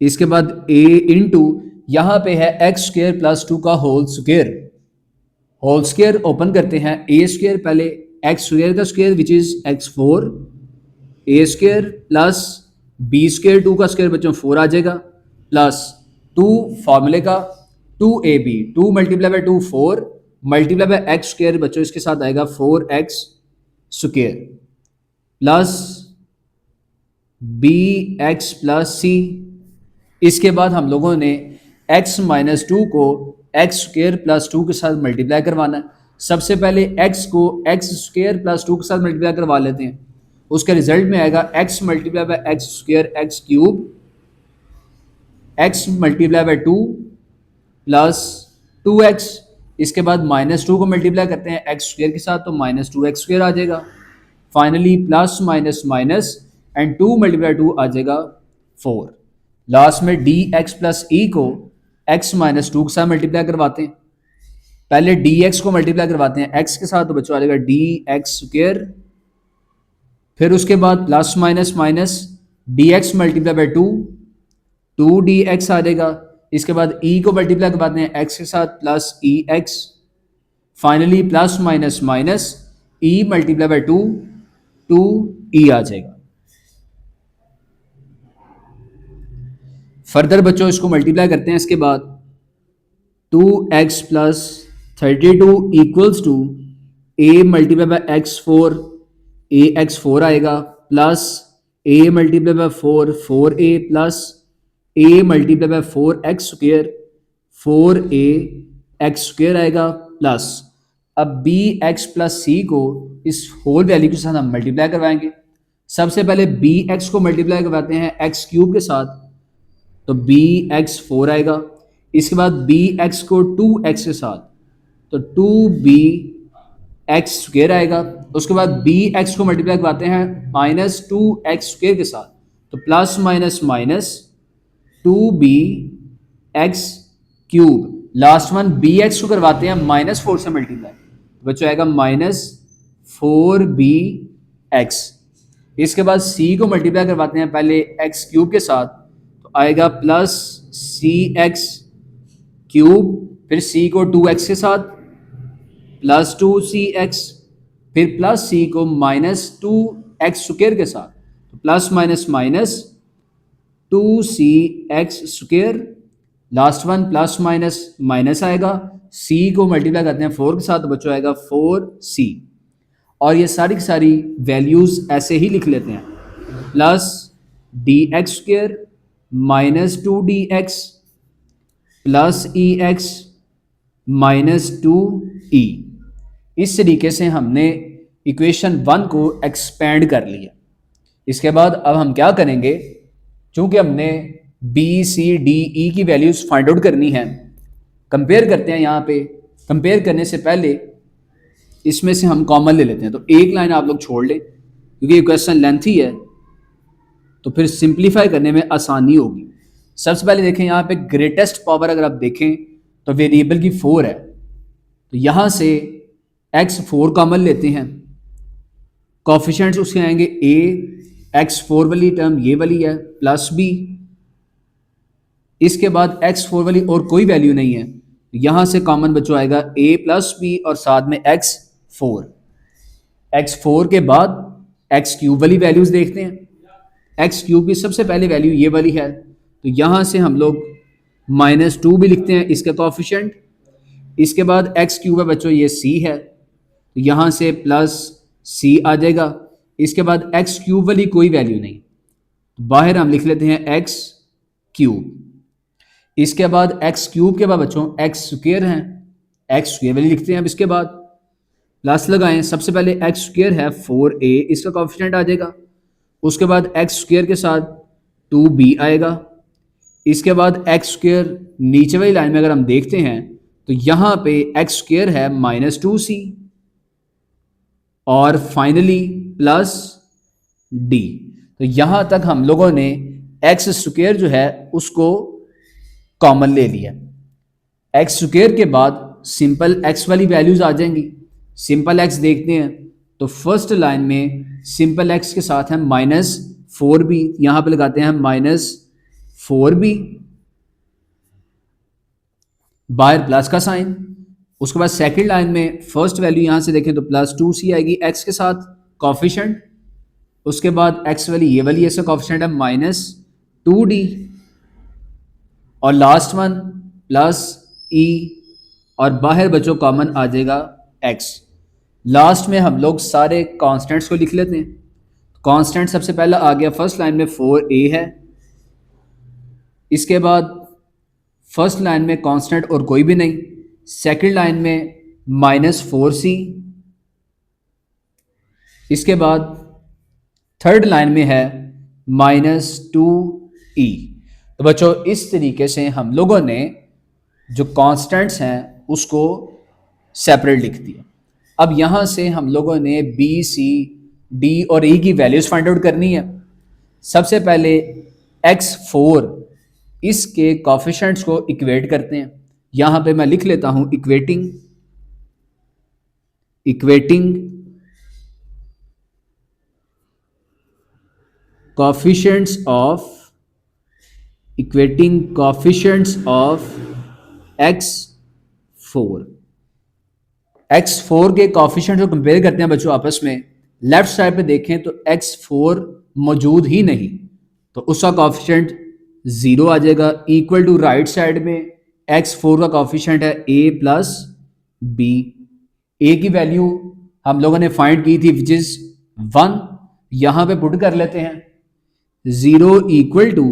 इसके बाद a इंटू यहां पे है एक्स स्क्वायर प्लस 2 का whole square. Whole square open करते हैं, a स्क्वायर पहले एक्स स्क्वायर का square which is x4, a square plus b square 2 का स्क्वायर बच्चों 4 आ जाएगा प्लस 2 फॉर्मूले का 2ab, 2 multiply by 2 4 multiply by x square बच्चों इसके साथ आएगा 4x square plus bx plus c। इसके बाद हम लोगों ने x माइनस 2 को एक्स स्क्वायर प्लस 2 के साथ मल्टीप्लाई करवाना है। सबसे पहले x को एक्स स्क्वायर प्लस 2 के साथ मल्टीप्लाई करवा लेते हैं, उसके रिजल्ट में आएगा x multiply by x square x cube, x multiply by 2 plus 2x। इसके बाद माइनस 2 को मल्टीप्लाई करते हैं एक्स स्क्वायर के साथ तो माइनस 2x स्क्वायर आ जाएगा। Finally plus minus minus and 2 multiply 2 आ जाएगा 4। लास्ट में डी एक्स प्लस ई को x माइनस 2 के साथ मल्टीप्लाई करवाते हैं। पहले dx को मल्टीप्लाई करवाते हैं x के साथ तो बच्चों आ जाएगा dx स्क्वायर, फिर उसके बाद plus minus minus dx multiply by 2 2 dx आ जाएगा। इसके बाद ई को मल्टीप्लाई करवाते हैं एक्स के साथ plus e x, finally plus minus minus e multiply by two, two e आ जाएगा। फर्दर बच्चों इसको मल्टीप्लाई करते हैं, इसके बाद 2x plus 32 equals to a multiply by x four, a x four आएगा plus a multiply by four, four a plus a multiply by four x square, four a x square आएगा plus अब b x plus c को इस whole value के साथ हम multiply करवाएंगे। सबसे पहले बी एक्स को मल्टीप्लाई करवाते हैं एक्स क्यूब के साथ, तो बी एक्स फोर आएगा। इसके बाद बी एक्स को टू एक्स के साथ, तो टू बी एक्स स्क्वेयर आएगा। उसके बाद बी एक्स को मल्टीप्लाई करवाते हैं माइनस टू एक्स स्क्वेयर के साथ, तो plus minus minus two b x cube. Last one b x को करवाते हैं माइनस फोर से मल्टीप्लाई, तो बच्चों आएगा माइनस फोर बी एक्स। इसके बाद सी को मल्टीप्लाई करवाते हैं पहले एक्स क्यूब के साथ, तो आएगा प्लस सी एक्स क्यूब, फिर सी को टू एक्स के साथ प्लस टू सी एक्स, फिर प्लस सी को माइनस टू एक्स स्क्वेयर के साथ, तो plus minus minus to C x square. Last one plus minus minus आएगा, सी को मल्टीप्लाई करते हैं फोर के साथ, तो बच्चों आएगा फोर सी। और ये सारी की सारी वैल्यूज़ ऐसे ही लिख लेते हैं, plus d x square minus two d x plus e x minus two e. इस तरीके से हमने इक्वेशन वन को एक्सपेंड कर लिया। इसके बाद अब हम क्या करेंगे, चूंकि हमने बी सी डी ई की वैल्यूज़ फाइंड आउट करनी है, कंपेयर करते हैं। यहाँ पे कंपेयर करने से पहले इसमें से हम कॉमन ले लेते हैं, तो एक लाइन आप लोग छोड़ लें क्योंकि ये क्वेश्चन लेंथी है, तो फिर सिंप्लीफाई करने में आसानी होगी। सबसे पहले देखें यहाँ पे ग्रेटेस्ट पावर अगर आप देखें तो वेरिएबल की फोर है, तो यहाँ से एक्स फोर कॉमन लेते हैं, कोफिशिएंट्स उसके आएंगे ए एक्स फोर वाली टर्म ये वाली है प्लस बी, इसके बाद एक्स फोर वाली और कोई वैल्यू नहीं है, यहां से कॉमन बच्चों आएगा ए प्लस बी और साथ में एक्स फोर। एक्स फोर के बाद एक्स क्यूब वाली वैल्यूज देखते हैं। एक्स क्यूब की सबसे पहले वैल्यू ये वाली है, तो यहां से हम लोग माइनस टू भी लिखते हैं इसका कोफिशिएंट। इसके बाद एक्स क्यूब है बच्चों ये सी है, तो यहां से प्लस सी आ जाएगा। इसके बाद एक्स क्यूब वाली कोई वैल्यू नहीं, तो बाहर हम लिख लेते हैं एक्स क्यूब। इसके बाद एक्स क्यूब के बाद बच्चों एक्स स्क्वेयर हैं, एक्स स्क्वेयर वाली लिखते हैं। अब इसके बाद प्लस लगाएं, सबसे पहले एक्स स्क्वेयर है फोर ए, इसका कोफिशिएंट आ जाएगा। उसके बाद एक्स स्क्वेयर के साथ टू बी आएगा। इसके बाद एक्स स्क्वेयर नीचे वाली लाइन में अगर हम देखते हैं तो यहाँ पे एक्स स्क्वेयर है माइनस टू सी, और फाइनली प्लस डी। तो यहाँ तक हम लोगों ने एक्स स्क्वेयर जो है उसको कॉमन ले लिया। एक्स स्क्वेयर के बाद सिंपल एक्स वाली वैल्यूज आ जाएंगी। सिंपल एक्स देखते हैं तो फर्स्ट लाइन में सिंपल एक्स के साथ है माइनस फोर बी, यहां पे लगाते हैं माइनस फोर बी, बाहर प्लस का साइन। उसके बाद सेकंड लाइन में फर्स्ट वैल्यू यहां से देखें तो प्लस टू सी आएगी एक्स के साथ कोफिशिएंट। उसके बाद एक्स वाली ये वाली इसका कोफिशिएंट है माइनस टू डी, और लास्ट वन प्लस ई, और बाहर बच्चों कॉमन आ जाएगा एक्स। लास्ट में हम लोग सारे कांस्टेंट्स को लिख लेते हैं। कांस्टेंट सबसे पहला आ गया फर्स्ट लाइन में फोर ए है, इसके बाद फर्स्ट लाइन में कांस्टेंट और कोई भी नहीं, सेकंड लाइन में माइनस फोर सी, इसके बाद थर्ड लाइन में है माइनस टू ई। तो बच्चों इस तरीके से हम लोगों ने जो कांस्टेंट्स हैं उसको सेपरेट लिख दिया। अब यहां से हम लोगों ने बी सी डी और ई की वैल्यूज फाइंड आउट करनी है। सबसे पहले एक्स फोर इसके कोफिशिएंट्स को इक्वेट करते हैं। यहां पे मैं लिख लेता हूं equating coefficients of equating coefficients of x4। x4 के कोफिशिएंट को कंपेयर करते हैं बच्चों आपस में। लेफ्ट साइड पे देखें तो x4 मौजूद ही नहीं, तो उसका कोफिशिएंट 0 आ जाएगा। इक्वल टू राइट साइड में x4 का कोफिशिएंट है a प्लस बी। a की वैल्यू हम लोगों ने फाइंड की थी विच इज 1, यहां पे पुट कर लेते हैं। 0 इक्वल टू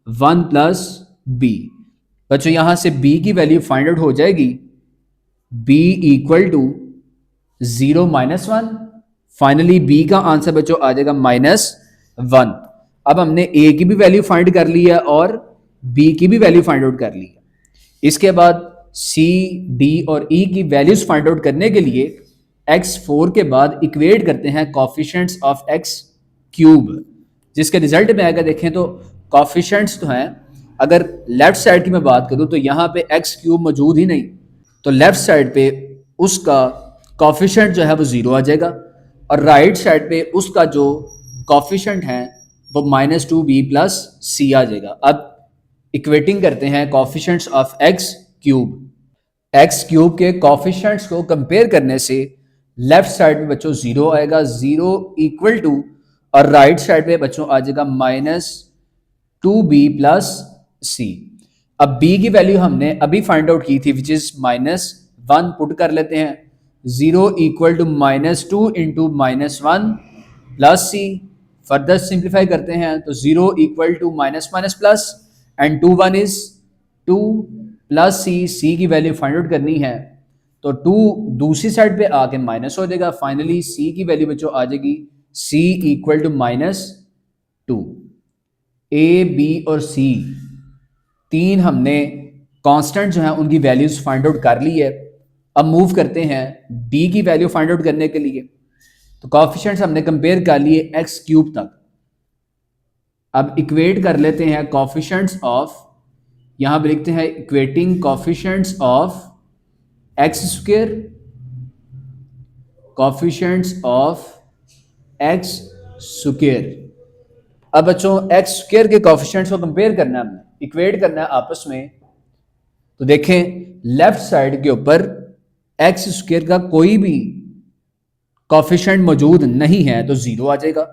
1 प्लस बी। बच्चों यहां से b की वैल्यू फाइंड आउट हो जाएगी, b equal to 0 minus 1। Finally b का आंसर बच्चों आ जाएगा -1। अब हमने a की भी वैल्यू फाइंड कर ली है और b की भी वैल्यू फाइंड आउट कर ली है। इसके बाद c, d और e की वैल्यूज फाइंड आउट करने के लिए x4 के बाद इक्वेट करते हैं कोफिशिएंट्स ऑफ x क्यूब, जिसके रिजल्ट में अगर देखें तो कोफिशिएंट्स तो हैं, अगर लेफ्ट साइड की मैं बात करूं तो यहाँ पे x क्यूब मौजूद ही नहीं, तो लेफ्ट साइड पे उसका कोफिशिएंट जो है वो 0 आ जाएगा और राइट साइड पे उसका जो कोफिशिएंट है वो -2b प्लस c आ जाएगा। अब इक्वेटिंग करते हैं कोफिशिएंट्स ऑफ x क्यूब के कोफिशिएंट्स को कंपेयर करने से लेफ्ट साइड में बच्चों 0 आएगा, 0 इक्वल टू, और राइट साइड पे बच्चों आ जाएगा -2b प्लस c। अब b की वैल्यू हमने अभी फाइंड आउट की थी विच इज -1, पुट कर लेते हैं। 0 equal to -2 into -1 plus c। Further simplify करते हैं तो 0 equal to minus minus plus and 2 1 is 2 plus c की वैल्यू फाइंड आउट करनी है तो 2 दूसरी साइड पे आके माइनस हो जाएगा। फाइनली c की वैल्यू बच्चों आ जाएगी c equal to -2। a, b और c तीन हमने कांस्टेंट जो है उनकी वैल्यूज फाइंड आउट कर ली है। अब मूव करते हैं d की वैल्यू फाइंड आउट करने के लिए, तो कोफिशिएंट्स हमने कंपेयर कर लिए x क्यूब तक। अब इक्वेट कर लेते हैं कोफिशिएंट्स ऑफ, यहां पे लिखते हैं equating coefficients of x square, coefficients of x square. अब बच्चों x स्क्वायर के कोफिशिएंट्स को कंपेयर करना है, हमने इक्वेट करना है आपस में। तो देखें लेफ्ट साइड के ऊपर x स्क्वायर का कोई भी कोफिशिएंट मौजूद नहीं है तो 0 आ जाएगा।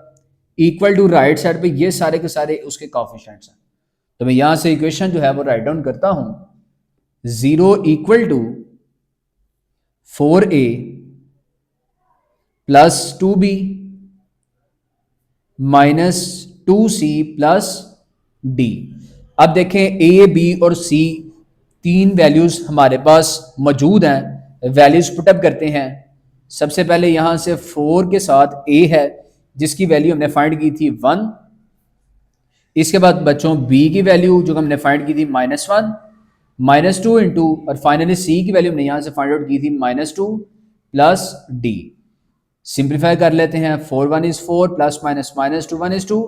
इक्वल टू राइट साइड पे ये सारे के सारे उसके कोफिशिएंट्स हैं, तो मैं यहां से इक्वेशन जो है वो राइट डाउन करता हूं। 0 equal to 4a plus 2b minus 2c plus d। अब देखें a, b और c तीन वैल्यूज हमारे पास मौजूद हैं, वैल्यूज पुटअप करते हैं। सबसे पहले यहां से 4 के साथ a है जिसकी वैल्यू हमने फाइंड की थी 1। इसके बाद बच्चों b की वैल्यू जो हमने फाइंड की थी -1 -2 इंटू, और फाइनली c की वैल्यू हमने यहां से फाइंड आउट की थी -2 प्लस d। सिंप्लीफाई कर लेते हैं, 4 1 is 4 plus minus -2 1 is 2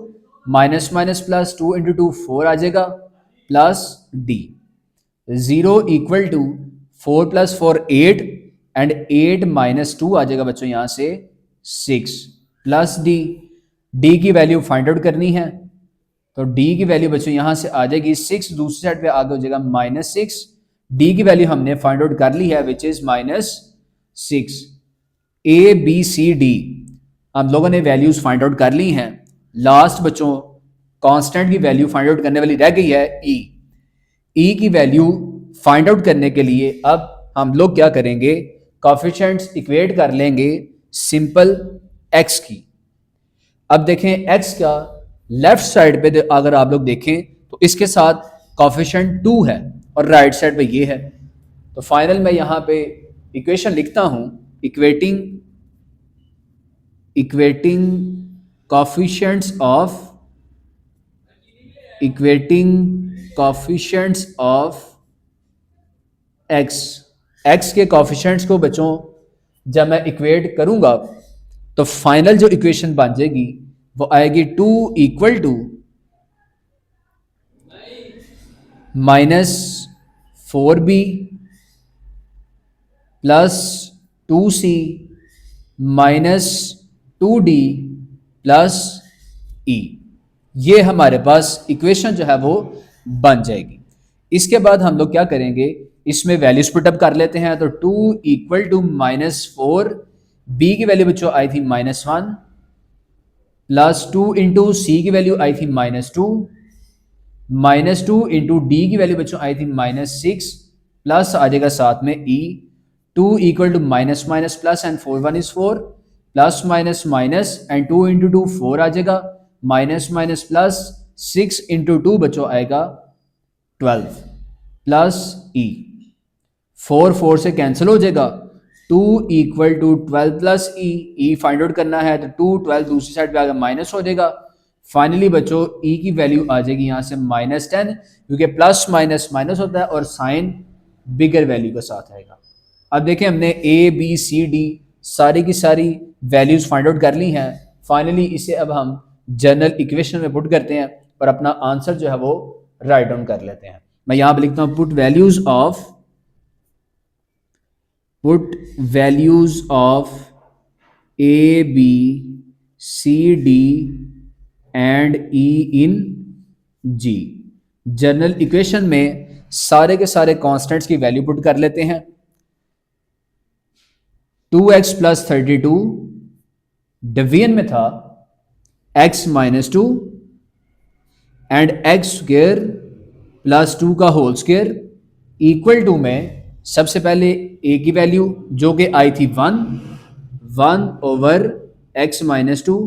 minus minus plus 2 into 2 4 आ जाएगा plus d। 0 equal to 4 plus 4 8 and 8 minus 2 आ जाएगा बच्चों यहां से 6 प्लस d की वैल्यू फाइंड आउट करनी है, तो d की वैल्यू बच्चों यहां से आ जाएगी 6, दूसरी साइड पे आगे हो जाएगा -6। d की वैल्यू हमने फाइंड आउट कर ली है which is -6। a b c d हम लोगों ने वैल्यूज फाइंड आउट कर ली हैं। लास्ट बच्चों कांस्टेंट की वैल्यू फाइंड आउट करने वाली रह गई है e की वैल्यू फाइंड आउट करने के लिए अब हम लोग क्या करेंगे, कोफिशिएंट्स इक्वेट कर लेंगे सिंपल x की। अब देखें x का लेफ्ट साइड पे अगर आप लोग देखें तो इसके साथ कोफिशिएंट 2 है और राइट साइड पे ये है, तो फाइनल में यहां पे इक्वेशन लिखता हूं, इक्वेटिंग कोफिशिएंट्स ऑफ x के कोफिशिएंट्स को बच्चों जब मैं इक्वेट करूंगा तो फाइनल जो इक्वेशन बन जाएगी वो आएगी 2 equal to -4b plus 2c minus 2d plus e। ये हमारे पास इक्वेशन जो है वो बन जाएगी। इसके बाद हम लोग क्या करेंगे, इसमें वैल्यूज पुटअप कर लेते हैं। तो 2 इक्वल टू -4, बी की वैल्यू बच्चों आई थी -1, प्लस 2 इंटू सी की वैल्यू आई थी -2, -2 इंटू डी की वैल्यू बच्चों आई थी -6, प्लस आ जाएगा साथ में e. 2 equal to minus minus plus and 4 1 is 4, plus minus minus and 2 into 2 4 आ जाएगा, माइनस माइनस प्लस 6 इंटू 2 बच्चों आएगा 12, प्लस ई। 4 4 से कैंसिल हो जाएगा। 2 equal to 12 plus e find out करना है, तो 2 12 दूसरी साइड पे आगे माइनस हो जाएगा। फाइनली बच्चों ई की वैल्यू आ जाएगी यहाँ से -10, क्योंकि प्लस माइनस माइनस होता है और साइन बिगर वैल्यू के साथ आएगा। अब देखें हमने ए बी सी डी सारी की सारी वैल्यूज फाइंड आउट कर ली हैं। फाइनली इसे अब हम जनरल इक्वेशन में पुट करते हैं और अपना आंसर जो है वो राइट डाउन कर लेते हैं। मैं यहाँ पे लिखता हूँ put values of a b c d and e in ji. General equation में सारे के सारे कांस्टेंट्स की वैल्यू पुट कर लेते हैं। 2x प्लस 32 डिवीजन में था x minus 2 and x square plus 2 का होल स्क्वेयर इक्वल टू में सबसे पहले a की वैल्यू जो कि आई थी 1 ओवर x माइनस 2,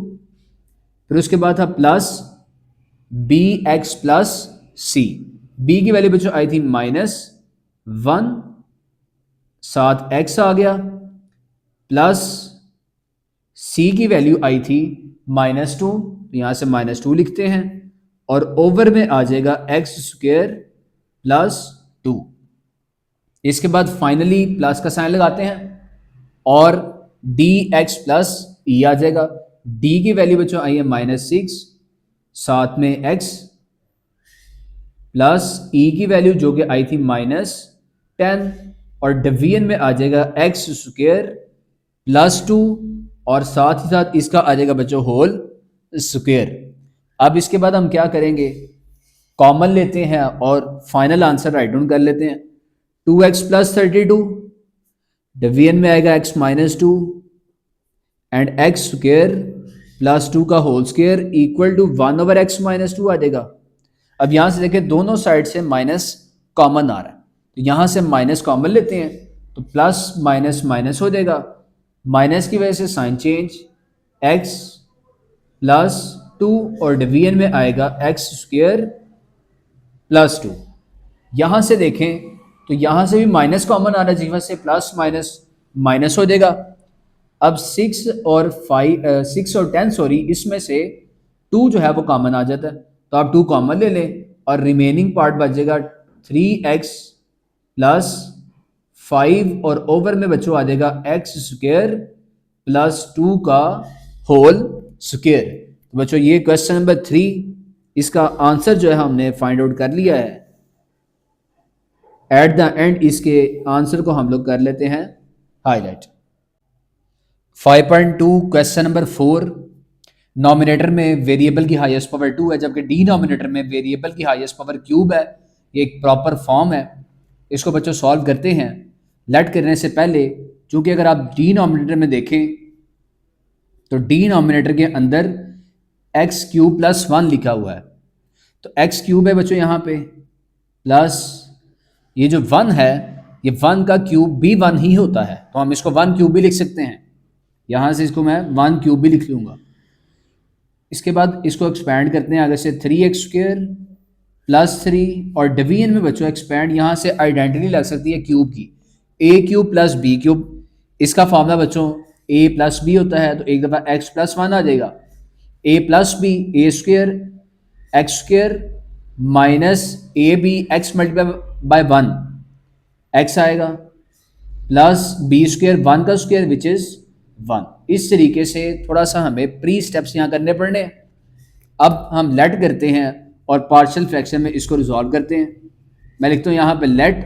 फिर उसके बाद था प्लस बी एक्स प्लस सी। बी की वैल्यू बच्चों आई थी -1, साथ एक्स आ गया, प्लस सी की वैल्यू आई थी -2, यहां से -2 लिखते हैं, और ओवर में आ जाएगा एक्स स्क्वेयर प्लस 2। इसके बाद फाइनली प्लस का साइन लगाते हैं और डी एक्स प्लस ई आ जाएगा। डी की वैल्यू बच्चों आई है -6, साथ में x, प्लस ई की वैल्यू जो कि आई थी -10, और डिवीजन में आ जाएगा एक्स स्क्वेयर प्लस 2, और साथ ही साथ इसका आ जाएगा बच्चों होल स्क्वेयर। अब इसके बाद हम क्या करेंगे, कॉमन लेते हैं और फाइनल आंसर राइट डाउन कर लेते हैं। 2x प्लस 32 डिवीजन में आएगा x minus 2 and x square plus 2 का whole square equal to 1 over x minus 2 आ जाएगा। अब यहां से देखें दोनों साइड से माइनस कॉमन आ रहा है, तो यहां से माइनस कॉमन लेते हैं तो प्लस माइनस माइनस हो जाएगा, माइनस की वजह से साइन चेंज, x प्लस 2 और डिवीजन में आएगा एक्स स्क्वेयर प्लस 2। यहां से देखें तो यहां से भी माइनस कॉमन आ रहा है, जिस वजह से प्लस माइनस माइनस हो जाएगा। अब 6 और 10 सॉरी, इसमें से 2 जो है वो कॉमन आ जाता है, तो आप 2 कॉमन ले लें और रिमेनिंग पार्ट बचेगा 3x प्लस 5, और ओवर में बच्चों आ जाएगा एक्स स्क्वेयर प्लस 2 का होल स्क्वेयर। तो बच्चों ये क्वेश्चन नंबर 3, इसका आंसर जो है हमने फाइंड आउट कर लिया है। एट द एंड इसके आंसर को हम लोग कर लेते हैं हाईलाइट। 5.2 क्वेश्चन नंबर 4, नॉमिनेटर में वेरिएबल की हाईएस्ट पावर 2 है, जबकि डिनोमिनेटर में वेरिएबल की हाईएस्ट पावर क्यूब है। ये एक प्रॉपर फॉर्म है, इसको बच्चों सॉल्व करते हैं। लेट करने से पहले, चूंकि अगर आप डिनोमिनेटर में देखें तो डिनोमिनेटर के अंदर एक्स क्यूब प्लस 1 लिखा हुआ है, तो एक्स क्यूब है बच्चों यहाँ पे, प्लस ये जो 1 है, ये 1 का क्यूब भी 1 ही होता है, तो हम इसको 1 क्यूब भी लिख सकते हैं। यहां से इसको मैं 1 क्यूब भी लिख लूंगा। इसके बाद इसको एक्सपैंड करते हैं आगे से 3x स्क्वेयर प्लस 3, और डिवीजन में बच्चों एक्सपैंड, यहां से आइडेंटिटी लग सकती है क्यूब की, a cube plus b cube. इसका फॉर्मूला बच्चों a प्लस b होता है, तो एक दफ़ा x प्लस 1 आ जाएगा, a plus b a square x square minus a b x multiply by 1 x आएगा, प्लस बी स्क्वेयर 1 का स्क्वेयर विच इज 1। इस तरीके से थोड़ा सा हमें प्री स्टेप्स यहाँ करने पड़ने। अब हम लेट करते हैं और पार्शियल फ्रैक्शन में इसको रिजॉल्व करते हैं। मैं लिखता हूँ यहाँ पे लेट।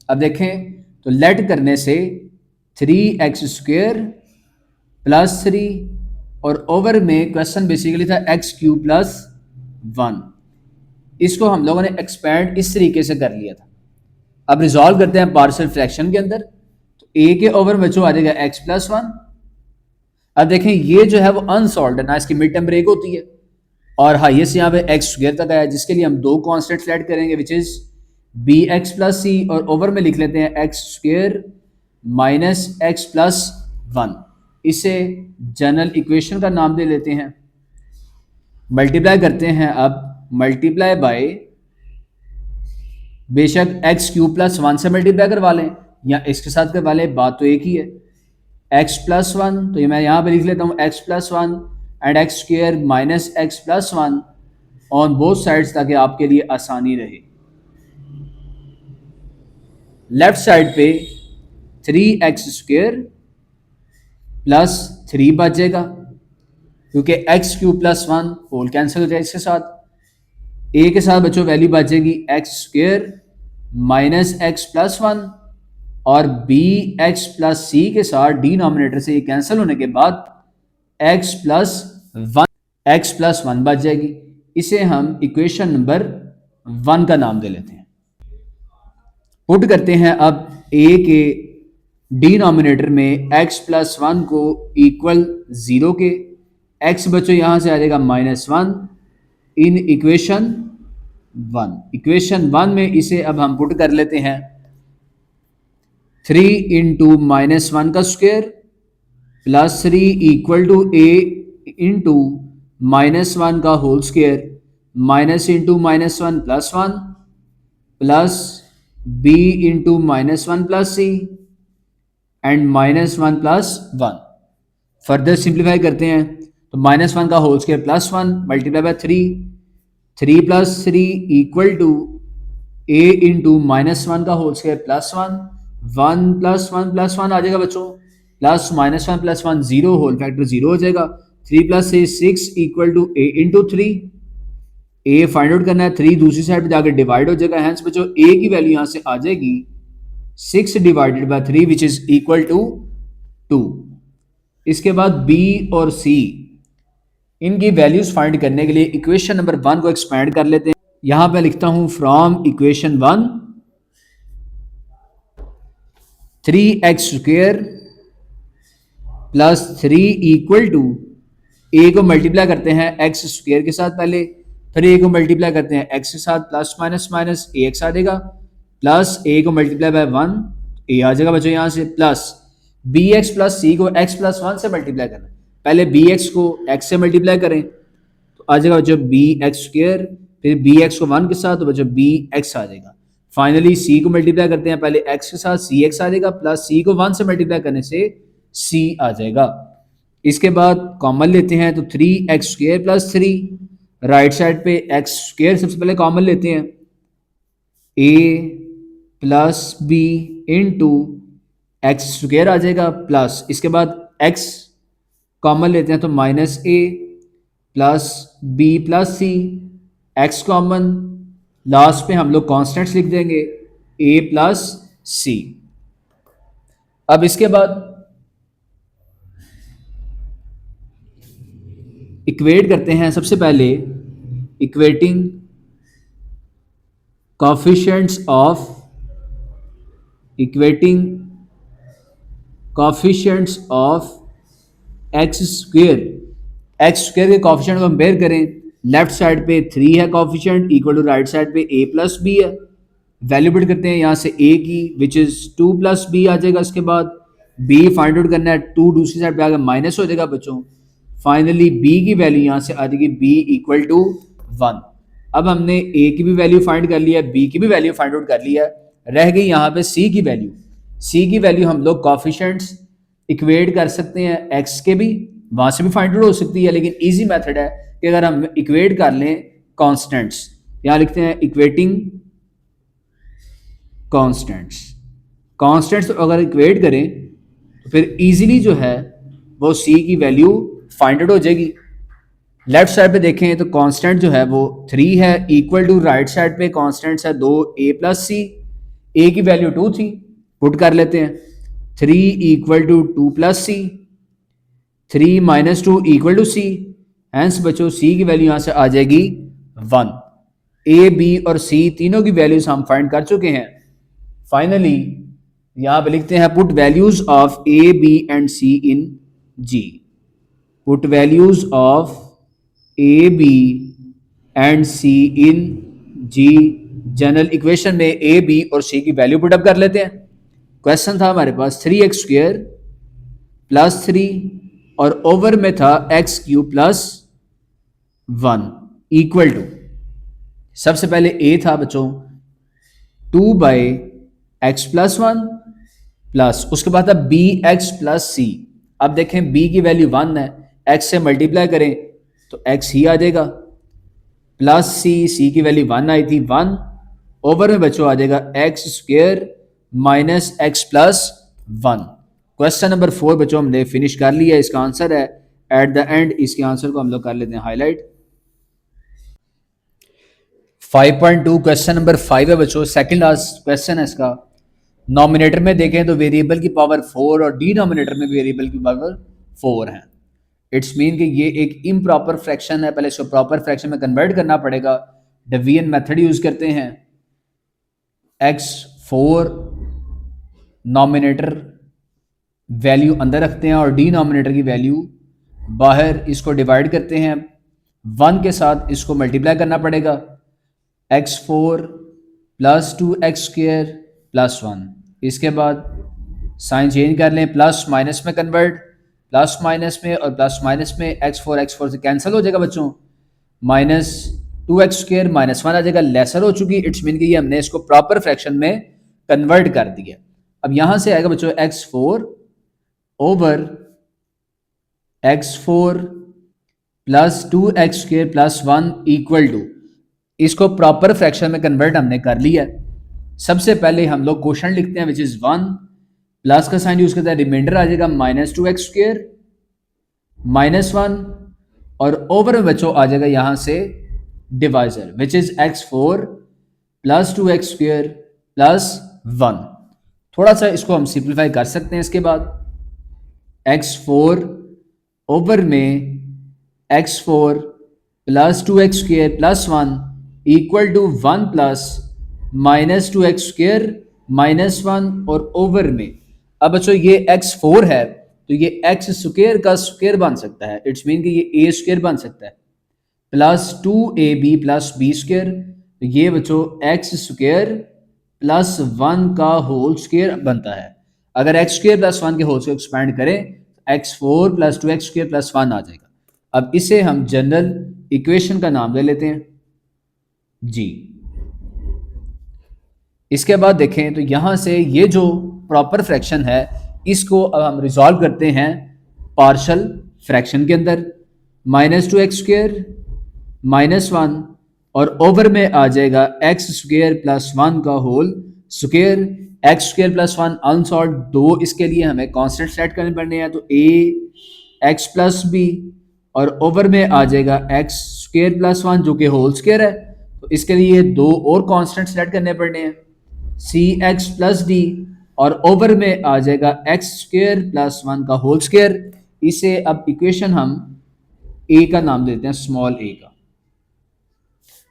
अब देखें तो लेट करने से 3x स्क्वेयर प्लस 3, और ओवर में क्वेश्चन बेसिकली था x क्यूब प्लस 1, इसको हम लोगों ने एक्सपेंड इस तरीके से कर लिया था। अब रिजॉल्व करते हैं पार्शियल फ्रैक्शन के अंदर, तो ए के ओवर में जो आ जाएगा एक्स प्लस वन। अब देखें ये जो है वो अनसॉल्व है ना, इसकी मिड टर्म ब्रेक होती है और हाईएस्ट यहाँ पे एक्स स्क्वायर तक आया, जिसके लिए हम दो कॉन्स्टेंट्स ऐड करेंगे which is b x plus c, और ओवर में लिख लेते हैं x square minus x plus one. इसे जनरल इक्वेशन का नाम दे लेते हैं। मल्टीप्लाई करते हैं, अब मल्टीप्लाई बाय, बेशक एक्स क्यूब प्लस वन से मल्टीप्लाई करवा लें या इसके साथ करवा लें, बात तो एक ही है। एक्स प्लस वन, तो ये मैं यहाँ पे लिख लेता हूँ x plus one and x square minus x plus one on both sides, ताकि आपके लिए आसानी रहे। लेफ्ट साइड पे 3x स्क्वायर प्लस 3 बचेगा, क्योंकि x cube plus one whole cancel हो जाए इसके साथ। ए के साथ बच्चों वैल्यू बचेगी x square minus x plus one, और बी एक्स प्लस सी के साथ डिनोमिनेटर से ये कैंसिल होने के बाद एक्स प्लस वन बच जाएगी। इसे हम इक्वेशन नंबर 1 का नाम दे लेते हैं। पुट करते हैं अब ए के डिनोमिनेटर में एक्स प्लस वन को इक्वल 0 के, एक्स बच्चों यहां से आ जाएगा -1 इन इक्वेशन 1। इक्वेशन 1 में इसे अब हम पुट कर लेते हैं 3 इंटू -1 का square plus 3 equal to a into -1 का whole square minus into -1 plus 1 plus b into -1 plus c and -1 plus 1। Further simplify करते हैं, तो -1 का whole square plus 1 multiply by 3 plus 3 equal to a into -1 का whole square plus 1 plus 1 plus 1 आ जाएगा बच्चों, plus -1 plus 1 0, whole factor 0 हो जाएगा। 3 plus 6 equal to a into 3, a find out करना है, 3 दूसरी साइड पे जाकर डिवाइड हो जाएगा, हैंस बच्चों ए की वैल्यू यहां से आ जाएगी 6 divided by 3 which is equal to 2। इसके बाद बी और सी इनकी वैल्यूज फाइंड करने के लिए इक्वेशन नंबर 1 को एक्सपैंड कर लेते हैं। यहां पे लिखता हूं from equation 1 3x square plus 3 equal to, a को मल्टीप्लाई करते हैं एक्स स्क्वायर के साथ पहले, फिर ए को मल्टीप्लाई करते हैं एक्स के साथ, प्लस माइनस माइनस ए एक्स आ जाएगा, प्लस ए को मल्टीप्लाई बाय 1 ए आ जाएगा बच्चों यहाँ से, plus b x plus c को एक्स प्लस 1 से मल्टीप्लाई करना है। पहले बी एक्स को एक्स से मल्टीप्लाई करें तो आ जाएगा बच्चों बी एक्स स्क्वायर, फिर बी एक्स को 1 के साथ तो बच्चों बी एक्स आ जाएगा। फाइनली सी को मल्टीप्लाई करते हैं, पहले एक्स के साथ सी एक्स आ जाएगा, प्लस सी को 1 से मल्टीप्लाई करने से सी आ जाएगा। इसके बाद कॉमन लेते हैं, तो 3x square plus 3, right side पे एक्स स्क्वायर सबसे पहले कॉमन लेते हैं, a plus b into x square आ जाएगा, प्लस इसके बाद x कॉमन लेते हैं तो minus a plus b plus c, x common, last पे हम लोग कॉन्स्टेंट्स लिख देंगे a प्लस c। अब इसके बाद इक्वेट करते हैं, सबसे पहले equating coefficients of x square के कोफिशिएंट को कंपेयर करें। लेफ्ट साइड पे 3 है coefficient equal to right side पे a प्लस बी है, वैल्यू पुट करते हैं यहाँ से a की विच इज 2 प्लस बी आ जाएगा। इसके बाद b फाइंड आउट करना है, 2 दूसरी साइड पे आकर माइनस हो जाएगा बच्चों। फाइनली b की वैल्यू यहाँ से आ जाएगी b इक्वल टू 1। अब हमने a की भी वैल्यू फाइंड कर लिया है, b की भी वैल्यू फाइंड आउट कर लिया है, रह गई यहाँ पे c की वैल्यू। c की वैल्यू हम लोग कोफिशिएंट्स इक्वेट कर सकते हैं, x के भी वहां से भी फाइंड आउट हो सकती है, लेकिन इजी मेथड है कि अगर हम इक्वेट कर लें कॉन्स्टेंट्स, यहाँ लिखते हैं इक्वेटिंग कॉन्स्टेंट्स अगर इक्वेट करें तो फिर इजीली जो है वो c की वैल्यू फाइंड आउट हो जाएगी। लेफ्ट साइड पे देखें तो कांस्टेंट जो है वो 3 है इक्वल टू राइट साइड पे कांस्टेंट्स है 2a प्लस सी, a की वैल्यू 2 थी, पुट कर लेते हैं 3 equal to 2 plus c, 3 minus 2 equal to c, hence बच्चों c की वैल्यू यहाँ से आ जाएगी 1। ए बी और सी तीनों की वैल्यूज हम फाइंड कर चुके हैं। फाइनली यहां पे लिखते हैं put values of a b and c in g. Put values of a b and c in ji. General equation में ए बी और सी की वैल्यू पुटअप कर लेते हैं। क्वेश्चन था हमारे पास 3x² प्लस 3 और ओवर में था x³ प्लस 1 इक्वल टू, सबसे पहले a था बच्चों 2/x प्लस 1 प्लस, उसके बाद था bx प्लस c। अब देखें b की वैल्यू 1 है, x से मल्टीप्लाई करें तो x ही आ जाएगा, प्लस c की वैल्यू 1 आई थी 1, ओवर में बच्चों आ जाएगा x² minus x plus 1। Question number 4 बच्चों हमने फिनिश कर लिया, इसका आंसर है एट द एंड। इसके आंसर को हम लोग कर लेते हैं हाईलाइट। 5.2 क्वेश्चन नंबर 5 है बच्चों, सेकंड लास्ट क्वेश्चन है इसका। नॉमिनेटर में देखें तो वेरिएबल की पावर 4 और डिनोमिनेटर में वेरिएबल की पावर 4 है। इट्स मीन कि ये एक इम्प्रॉपर फ्रैक्शन है, पहले इसको प्रॉपर फ्रैक्शन में कन्वर्ट करना पड़ेगा। डिवीजन मेथड यूज करते हैं। x4 नॉमिनेटर वैल्यू अंदर रखते हैं और डिनोमिनेटर की वैल्यू बाहर, इसको डिवाइड करते हैं 1 के साथ, इसको मल्टीप्लाई करना पड़ेगा x4 प्लस 2x² प्लस 1। इसके बाद साइन चेंज कर लें, प्लस माइनस में कन्वर्ट, प्लस माइनस में और प्लस माइनस में x4 से कैंसिल हो जाएगा बच्चों, माइनस 2x² माइनस 1 आ जाएगा, लेसर हो चुकी। इट्स मीन कि ये हमने इसको प्रॉपर फ्रैक्शन में कन्वर्ट कर दिया। अब यहां से आएगा बच्चों x4 over x4 plus 2x² plus 1 equal to, इसको प्रॉपर फ्रैक्शन में कन्वर्ट हमने कर लिया। सबसे पहले हम लोग क्वोशंट लिखते हैं विच इज 1, प्लस का साइन यूज करते हैं, रिमाइंडर आ जाएगा माइनस 2x² माइनस 1 और ओवर में बच्चों आ जाएगा यहां से divisor which is x4 plus 2x² plus 1। थोड़ा सा इसको हम सिंप्लीफाई कर सकते हैं। इसके बाद x4 ओवर में x4 plus 2x² plus 1 equal to 1 plus minus 2x² minus 1 और ओवर में, अब बच्चों ये x4 है तो ये x² का स्क्वायर बन सकता है। इट्स मीन कि ये a² बन सकता है, प्लस 2ab प्लस b², तो ये बच्चों x² प्लस 1 का होल स्क्वायर बनता है। अगर x² प्लस 1 के होल स्क्वायर एक्सपेंड करें x4 प्लस 2x² प्लस 1 आ जाएगा। अब इसे हम जनरल इक्वेशन का नाम ले लेते हैं जी। इसके बाद देखें तो यहां से ये जो प्रॉपर फ्रैक्शन है इसको अब हम रिजॉल्व करते हैं पार्शल फ्रैक्शन के अंदर। माइनस 2x² माइनस 1 और ओवर में आ जाएगा x² प्लस 1 का whole square. x² plus 1 unsolved, दो इसके लिए हमें कांस्टेंट सेट करने पड़ने हैं, तो a x प्लस b और ओवर में आ जाएगा x² प्लस 1 जो कि होल स्क्वायर है, तो इसके लिए दो और कांस्टेंट सेट करने पड़ने हैं, cx प्लस d और ओवर में आ जाएगा x² प्लस 1 का होल स्क्वायर। इसे अब इक्वेशन हम a का नाम देते हैं, स्मॉल a का।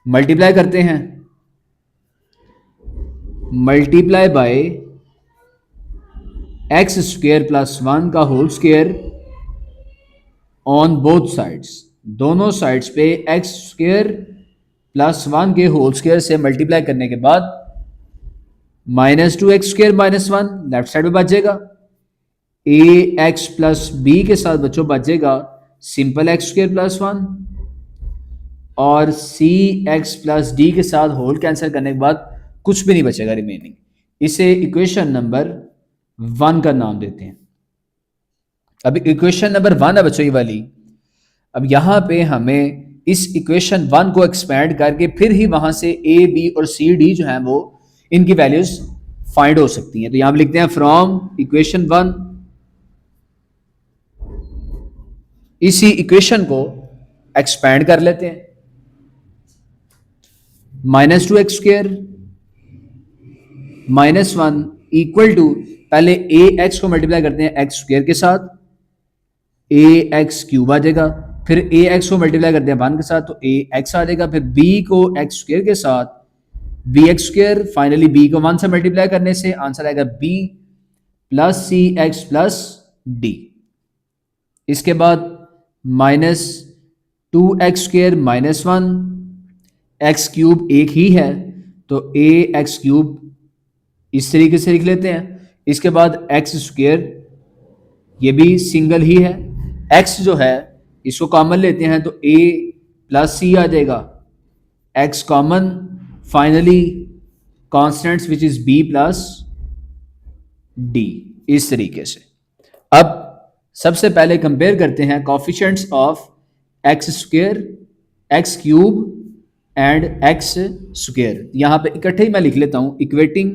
मल्टीप्लाई करते हैं, मल्टीप्लाई बाय x² प्लस 1 का whole square on both sides, दोनों साइड्स पे x² प्लस 1 के होल स्क्वायर से मल्टीप्लाई करने के बाद minus 2x² minus 1 left side में बचेगा, ax प्लस b के साथ बच्चों बचेगा सिंपल x² प्लस 1 और cx प्लस d के साथ होल कैंसिल करने के बाद कुछ भी नहीं बचेगा रिमेनिंग। इसे इक्वेशन नंबर 1 का नाम देते हैं। अब इक्वेशन नंबर 1 है बच्चों ये वाली। अब यहां पे हमें इस इक्वेशन 1 को एक्सपैंड करके फिर ही वहां से a b और c d जो है वो इनकी वैल्यूज फाइंड हो सकती हैं। तो यहां पे लिखते हैं फ्रॉम इक्वेशन 1, इसी इक्वेशन को एक्सपैंड कर लेते हैं, minus 2x² minus 1 equal to, पहले ax को मल्टीप्लाई करते हैं x² के साथ, ax³ आ जाएगा फिर ए एक्स को मल्टीप्लाई करते हैं 1 के साथ तो ए एक्स आ जाएगा, फिर बी को एक्स स्क्र के साथ b x square, finally b को 1 से मल्टीप्लाई करने से आंसर आएगा b plus c x plus d. इसके बाद minus 2x² minus 1, x cube एक ही है तो ए एक्स क्यूब इस तरीके से लिख लेते हैं। इसके बाद एक्स स्क्वेयर, ये भी सिंगल ही है, एक्स जो है इसको कॉमन लेते हैं तो ए प्लस सी आ जाएगा, x common, finally constants which is b plus d. इस तरीके से अब सबसे पहले कंपेयर करते हैं coefficients of x square, x cube and x square. यहां पे इकट्ठे ही मैं लिख लेता हूं, equating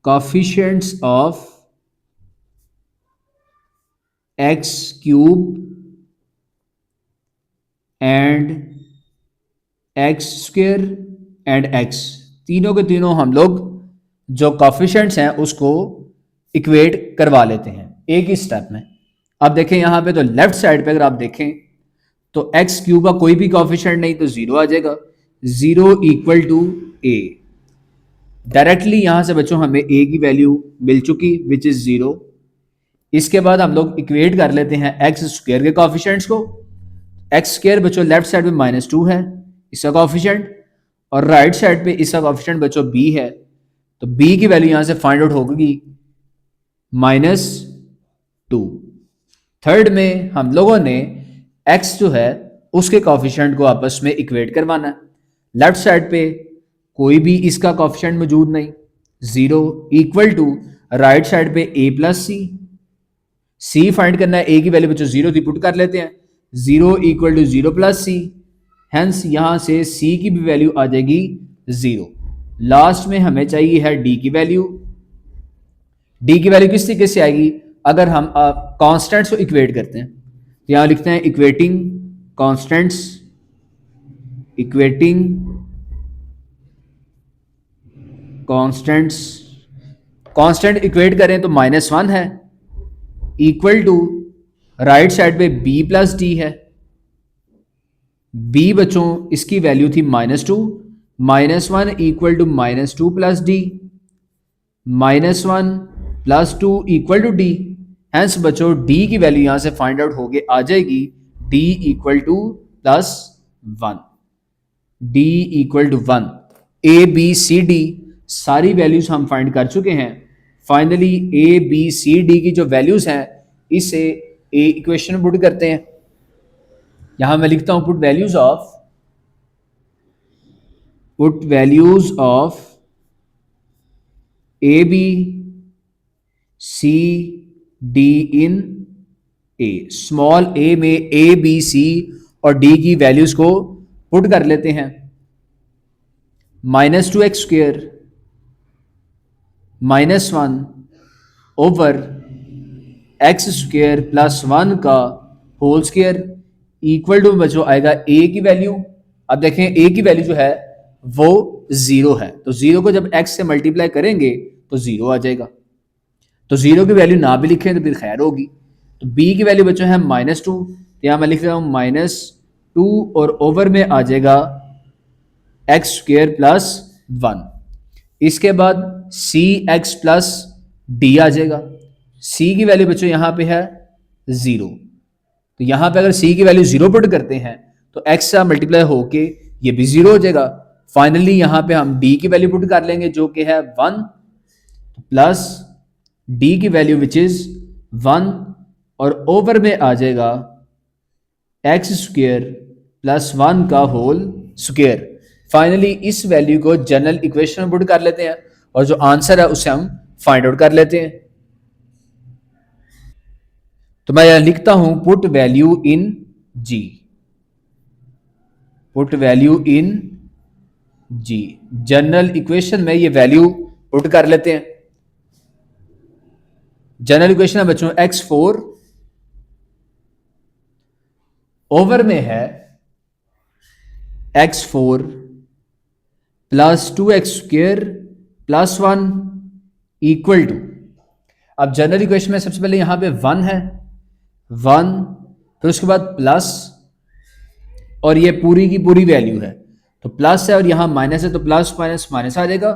coefficients of x cube and x square and x, तीनों के तीनों हम लोग जो coefficients हैं उसको इक्वेट करवा लेते हैं एक ही स्टेप में। अब देखें यहां पे तो लेफ्ट साइड पे अगर आप देखें तो एक्स क्यूब का कोई भी कॉफिशिएंट नहीं तो जीरो आ जाएगा, zero equal to a. Directly यहां से बच्चों हमें ए की वैल्यू मिल चुकी विच इज जीरो। इसके बाद हम लोग इक्वेट कर लेते हैं एक्स स्क्वायर के कॉफिशिएंट्स को। एक्स स्क्वायर बच्चों लेफ्ट साइड में -2 है इसका कॉफिशिएंट, और राइट साइड पे इसका कॉफिशिएंट बच्चों बी है, तो बी की वैल्यू यहां से फाइंड आउट होगी -2। थर्ड में हम लोगों ने एक्स जो है उसके कॉफिशिएंट को आपस में इक्वेट करवाना है। लेफ्ट साइड पे कोई भी इसका कॉफिशिएंट मौजूद नहीं, zero equal to right side पे a plus C, C find करना है, ए की वैल्यू बच्चों जीरो थी पुट कर लेते हैं, zero equal to zero plus c, hence यहां से सी की भी वैल्यू आ जाएगी जीरो। लास्ट में हमें चाहिए है डी की वैल्यू। डी की वैल्यू किस तरीके से आएगी, अगर हम कॉन्स्टेंट्स को इक्वेट करते हैं तो यहां लिखते हैं equating constants, equating constants, constant equate करें तो -1 है इक्वल टू राइट साइड पे b प्लस डी है, b बच्चों इसकी वैल्यू थी -2, -1 equal to -2 plus d, -1 plus 2 equal to d. Hence बच्चों d की वैल्यू यहां से फाइंड आउट होके आ जाएगी d equal to +1, d equal to 1। A b c d सारी वैल्यूज हम फाइंड कर चुके हैं। Finally a b c d की जो वैल्यूज हैं इसे ए इक्वेशन में पुट करते हैं। यहां मैं लिखता हूं put values of a b c d in a. Small a में ए बी सी और डी की वैल्यूज को पुट कर लेते हैं। -2x² -1 ओवर x² प्लस 1 का होल स्क्वायर इक्वल टू बच्चों आएगा a की वैल्यू। अब देखें a की वैल्यू जो है वो 0 है, तो 0 को जब x से मल्टीप्लाई करेंगे तो 0 आ जाएगा, तो 0 की वैल्यू ना भी लिखें तो फिर खैर होगी। तो b की वैल्यू बच्चों है -2, तो यहां मैं लिख रहा हूं -2 और ओवर में आ जाएगा x² प्लस 1। इसके बाद सी एक्स प्लस डी आ जाएगा, सी की वैल्यू बच्चों यहां पे है 0, तो यहां पे अगर सी की वैल्यू 0 पुट करते हैं तो एक्स से मल्टीप्लाई होके ये भी 0 हो जाएगा। फाइनली यहां पे हम डी की वैल्यू पुट कर लेंगे जो कि है 1 प्लस डी की वैल्यू विच इज 1 और ओवर में आ जाएगा x² प्लस 1 का होल स्क्वायर। फाइनली इस वैल्यू को जनरल इक्वेशन में पुट कर लेते हैं और जो आंसर है उसे हम फाइंड आउट कर लेते हैं। तो मैं यहां लिखता हूं put value in g, put value in ji. General equation में ये वैल्यू पुट कर लेते हैं। जनरल इक्वेशन है बच्चों x4 ओवर में है x4 plus 2x² plus 1 equal to, अब जनरल इक्वेशन में सबसे पहले यहाँ पे 1 है, 1, फिर उसके बाद प्लस, और ये पूरी की पूरी वैल्यू है तो प्लस है, और यहाँ माइनस है तो प्लस माइनस माइनस आ जाएगा,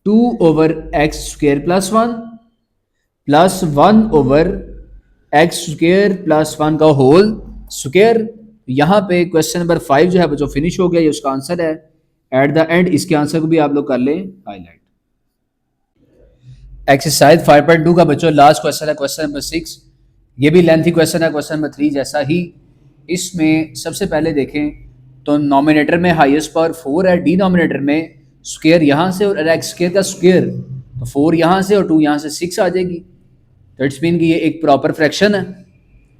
2/x² + 1 प्लस 1/x² + 1 का होल स्क्वायर। यहाँ पे क्वेश्चन नंबर 5 जो है बच्चों फिनिश हो गया, ये उसका आंसर है। एट द एंड इसके आंसर को भी आप लोग कर लें हाईलाइट। एक्सरसाइज 5.2 का बच्चों लास्ट क्वेश्चन है, क्वेश्चन नंबर 6। ये भी लेंथी क्वेश्चन है, क्वेश्चन नंबर 3 जैसा ही। इसमें सबसे पहले देखें तो नॉमिनेटर में हाईएस्ट पावर 4 है, डिनोमिनेटर में स्क्वायर यहाँ से और x² का स्क्वायर, तो 4 यहाँ से और 2 यहाँ से 6 आ जाएगी, तो इट्स मीन कि ये एक प्रॉपर फ्रैक्शन है।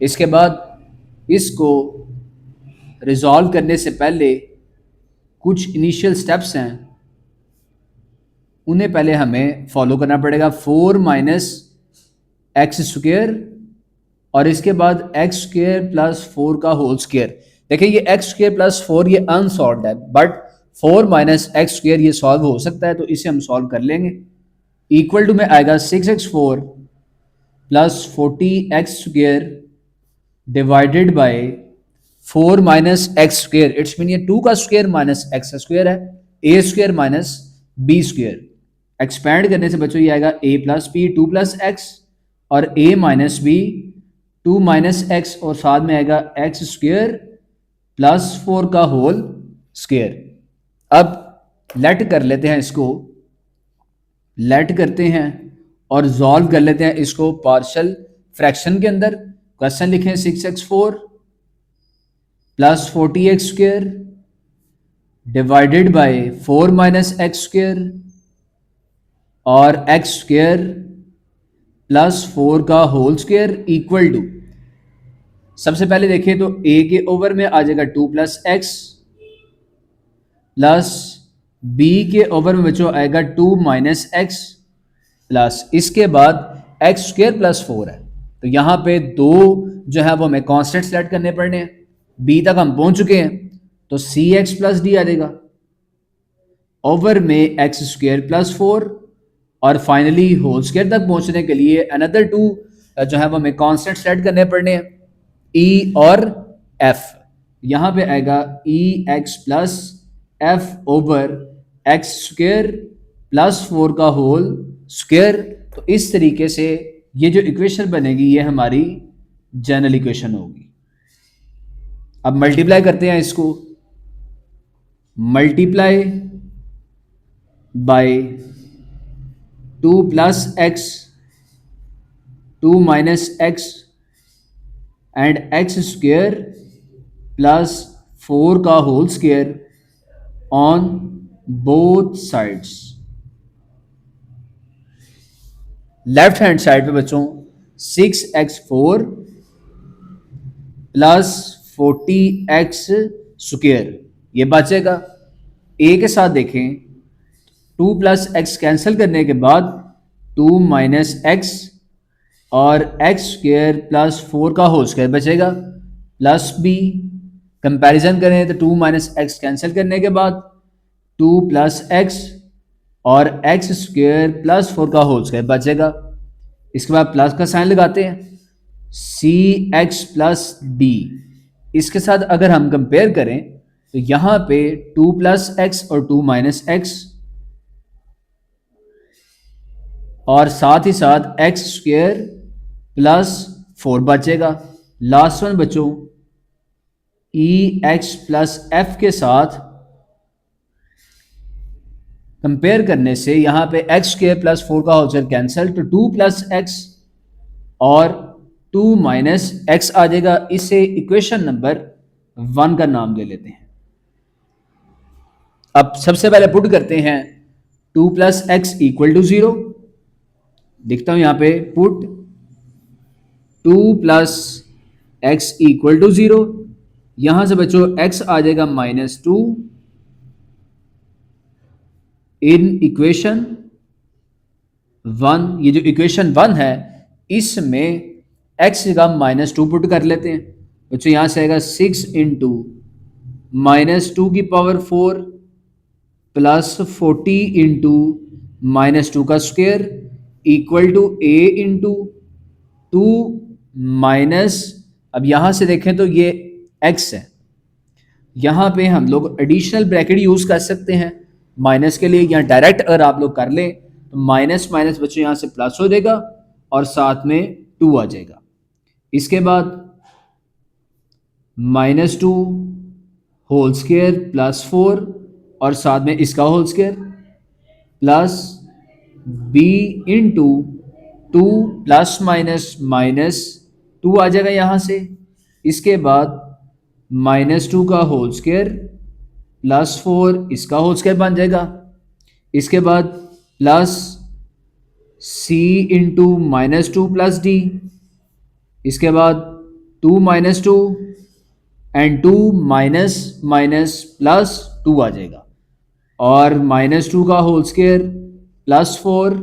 इसके बाद इसको रिजॉल्व करने से पहले कुछ इनिशियल स्टेप्स हैं, उन्हें पहले हमें फॉलो करना पड़ेगा। 4 - x² और इसके बाद x² + 4 का होल स्क्वायर। देखिए ये x² + 4 ये अनसॉल्व है, बट 4 - x² ये सॉल्व हो सकता है, तो इसे हम सॉल्व कर लेंगे। इक्वल टू में आएगा 6x4 + 40x² divided by 4 - x²। It's mean ये 2 का स्क्वायर माइनस x का स्क्वायर है, a² - b²। एक्सपैंड करने से बच्चों ये आएगा a + b 2 + x और a - b 2 - x और साथ में आएगा x² + 4 का होल स्क्वायर। अब लेट कर लेते हैं इसको, लेट करते हैं और सॉल्व कर लेते हैं इसको पार्शियल फ्रैक्शन के अंदर। क्वेश्चन लिखें 6x4 + 40x² divided by 4 - x² और x² + 4 का होल स्क्वायर इक्वल टू, सबसे पहले देखें तो a के ओवर में आ जाएगा 2 + x प्लस b के ओवर में बच्चों आएगा 2 - x प्लस इसके बाद x² + 4 है, तो यहाँ पे दो जो है वो हमें कांस्टेंट सेलेक्ट करने पड़ने हैं। b तक हम पहुंच चुके हैं तो cx + d आ जाएगा, ओवर में x² + 4 और फाइनली होल स्क्वायर तक पहुंचने के लिए अनदर 2 जो है वो हमें कांस्टेंट सेट करने पड़ने हैं, e और f। यहाँ पे आएगा ex + f ओवर x² + 4 का होल स्क्वायर। तो इस तरीके से ये जो इक्वेशन बनेगी ये हमारी जनरल इक्वेशन होगी। अब मल्टीप्लाई करते हैं इसको, multiply by 2 + x 2 - x and x² + 4 का whole square on both sides. Left hand side पे बच्चों 6x4 + 40x² ये बचेगा। a के साथ देखें 2 + x कैंसिल करने के बाद 2 - x और x² + 4 का होल स्क्वायर बचेगा प्लस b। कंपैरिजन करें तो 2 - x कैंसिल करने के बाद 2 + x और x² + 4 का होल स्क्वायर बचेगा। इसके बाद प्लस का साइन लगाते हैं, cx + d। इसके साथ अगर हम कंपेयर करें तो यहाँ पे 2 + x और 2 - x और साथ ही साथ x² + 4 बचेगा। लास्ट वन बच्चों ex + f के साथ कंपेयर करने से यहाँ पे x² + 4 का होल स्क्वायर कैंसिल, तो 2 + x और 2 - x आ जाएगा। इसे इक्वेशन नंबर 1 का नाम दे लेते हैं। अब सबसे पहले पुट करते हैं 2 + x = 0। लिखता हूं यहां पे पुट 2 + x = 0। यहां से बच्चों x आ जाएगा -2 इन इक्वेशन 1। ये जो इक्वेशन 1 है इसमें x का -2 पुट कर लेते हैं बच्चों। यहां से आएगा 6 × -2⁴ + 40 × -2 का square equal to a into 2 minus, अब यहां से देखें तो ये x है, यहां पे हम लोग एडिशनल ब्रैकेट यूज कर सकते हैं माइनस के लिए, या डायरेक्ट अगर आप लोग कर लें तो माइनस माइनस बच्चों यहां से प्लस हो जाएगा और साथ में 2 आ जाएगा। इसके बाद -2 होल स्क्वायर प्लस 4 और साथ में इसका whole square plus b into 2 plus minus minus 2 आ जाएगा यहाँ से। इसके बाद -2 का होल स्क्वायर प्लस 4 इसका होल स्क्वायर बन जाएगा। इसके बाद plus c into -2 plus d, इसके बाद 2 -2 एंड 2 माइनस माइनस प्लस 2 आ जाएगा, और -2 का होल स्क्वायर प्लस 4,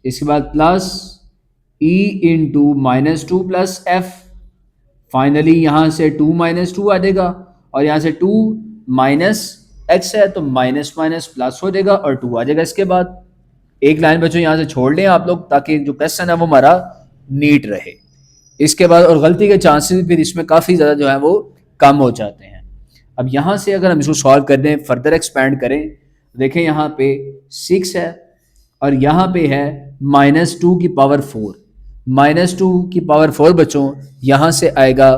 इसके बाद plus e into -2 plus f, finally यहाँ से 2 -2 आ जाएगा और यहाँ से 2 माइनस x है तो माइनस माइनस प्लस हो जाएगा और 2 आ जाएगा। इसके बाद एक लाइन बच्चों यहाँ से छोड़ लें आप लोग ताकि जो क्वेश्चन है वो हमारा नीट रहे। इसके बाद और गलती के चांसेस फिर इसमें काफ़ी ज़्यादा जो है वो कम हो जाते हैं। अब यहाँ से अगर हम इसको सॉल्व कर दें, फर्दर एक्सपेंड करें, देखें यहाँ पे 6 है और यहाँ पे है -2 की पावर 4, -2 की पावर 4 बच्चों यहाँ से आएगा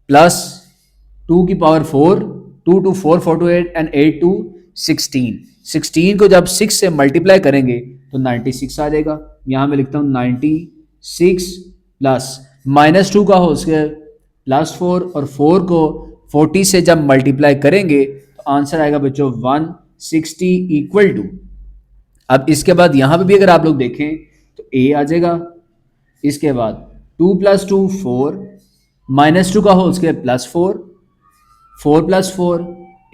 प्लस 2 की power 4, 2 to 4 4 to 8 and 8 to 16, 16 को जब 6 से मल्टीप्लाई करेंगे तो 96 आ जाएगा। यहाँ मैं लिखता हूँ 96 प्लस -2 का होल स्क्वायर प्लस 4 और 4 को 40 से जब मल्टीप्लाई करेंगे तो आंसर आएगा बच्चों 160 इक्वल टू, अब इसके बाद यहाँ पे भी अगर आप लोग देखें तो a आ जाएगा। इसके बाद 2 + 2 4, -2 का होल स्क्वायर प्लस 4, 4 + 4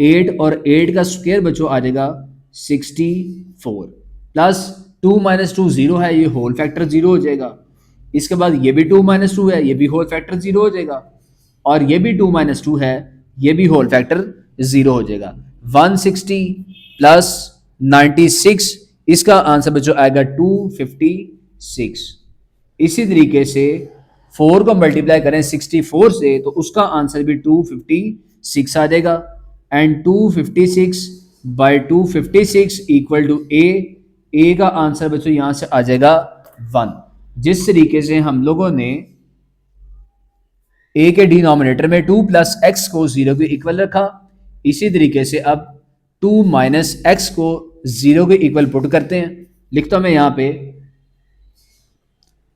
8 और 8 का स्क्वायर बच्चों आ जाएगा 64 प्लस 2 - 2 0 है, ये होल फैक्टर 0 हो जाएगा। इसके बाद ये भी 2 - 2 है, ये भी होल फैक्टर 0 हो जाएगा, और ये भी 2 - 2 है, ये भी होल फैक्टर 0 हो जाएगा। 160 प्लस 96, इसका आंसर बच्चों आएगा 256। इसी तरीके से 4 को मल्टीप्लाई करें 64 से तो उसका आंसर भी 256 आ जाएगा, एंड 256 बाई 256 इक्वल टू ए का आंसर बच्चों यहां से आ जाएगा 1। जिस तरीके से हम लोगों ने a के डिनोमिनेटर में 2 + x को 0 के इक्वल रखा, इसी तरीके से अब 2 - x को 0 के इक्वल पुट करते हैं। लिखता हूं मैं यहां पे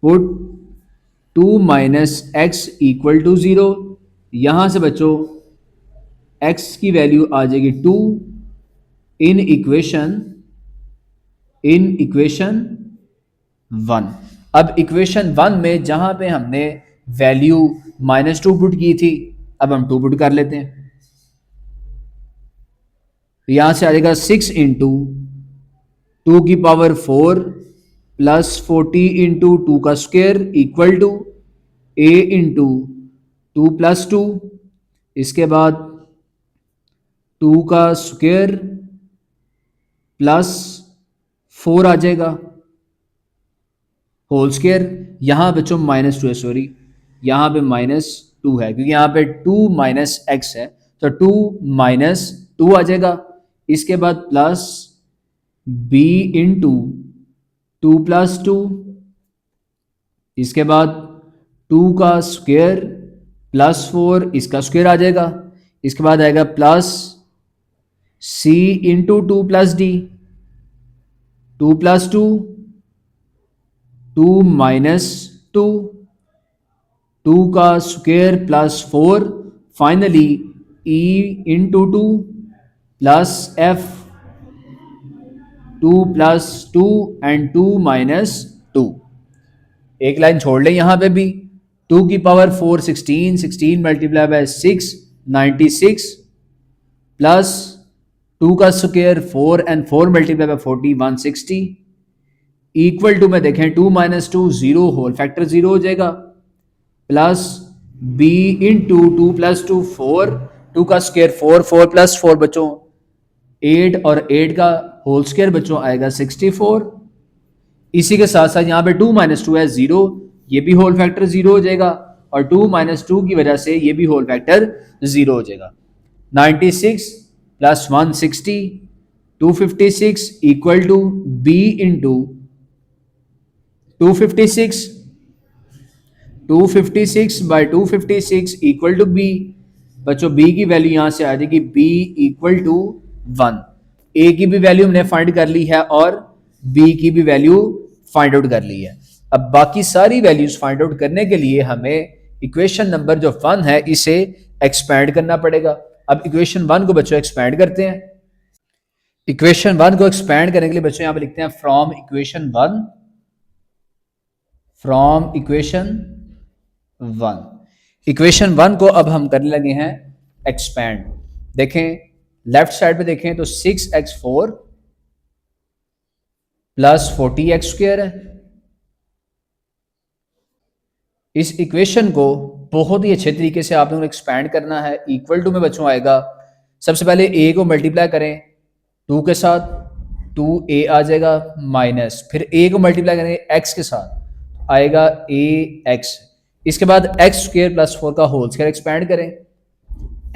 पुट 2 - x इक्वल टू 0, यहां से बच्चों x की वैल्यू आ जाएगी 2 इन इक्वेशन 1। अब इक्वेशन 1 में जहां पे हमने वैल्यू -2 पुट की थी, अब हम 2 पुट कर लेते हैं, तो यहां से आ जाएगा 6 इंटू 2 की पावर 4 प्लस 40 इंटू 2 का square equal to a into 2 + 2, इसके बाद 2 का स्क्वायर प्लस 4 आ जाएगा होल स्क्वायर। यहां बच्चों -2 है, सॉरी यहां पे -2 है क्योंकि यहां पे 2 - x है, तो 2 - 2 आ जाएगा। इसके बाद प्लस b इंटू 2 + 2, इसके बाद 2 का स्क्वायर प्लस 4 इसका स्क्वायर आ जाएगा। इसके बाद आएगा प्लस c इंटू 2 + d, 2 + 2 2 - 2, 2 का square plus 4, finally e into 2 plus f 2 + 2 and 2 - 2। एक लाइन छोड़ लें यहाँ पे भी, 2 की पावर 4 16, 16 मल्टीप्लाई बाय 6 96 प्लस 2 का square 4 and 4 multiply by 40 160 equal to में देखें 2 - 2 0, होल फैक्टर 0 हो जाएगा, प्लस b इंटू 2 + 2 4, 2 का स्क्वायर 4, 4 + 4 बच्चों 8 और 8 का होल स्क्वायर बच्चों आएगा 64 इसी के साथ साथ यहाँ पे 2 - 2 है 0, ये भी होल फैक्टर 0 हो जाएगा, और 2 - 2 की वजह से ये भी होल फैक्टर 0 हो जाएगा। 96 + 160, 256 equal to b into 256, 256 by 256 equal to b। बच्चों b की वैल्यू यहां से आ जाएगी b इक्वल टू 1। a की भी वैल्यू हमने फाइंड कर ली है और b की भी वैल्यू फाइंड आउट कर ली है। अब बाकी सारी वैल्यूज फाइंड आउट करने के लिए हमें इक्वेशन नंबर जो 1 है इसे एक्सपैंड करना पड़ेगा। अब इक्वेशन 1 को बच्चों एक्सपैंड करते हैं। इक्वेशन 1 को एक्सपैंड करने के लिए बच्चों यहां पे लिखते हैं from equation 1, from equation 1। Equation 1 को अब हम करने लगे हैं एक्सपैंड। देखें लेफ्ट साइड पे देखें तो 6x4 प्लस 40x² है। इस इक्वेशन को बहुत ही अच्छे तरीके से आप लोगों ने एक्सपैंड करना है। इक्वल टू में बच्चों आएगा, सबसे पहले a को मल्टीप्लाई करें 2 के साथ, 2a आ जाएगा, माइनस फिर a को मल्टीप्लाई करें x के साथ, आएगा ax। इसके बाद x² + 4 का होल स्क्वायर एक्सपैंड करें,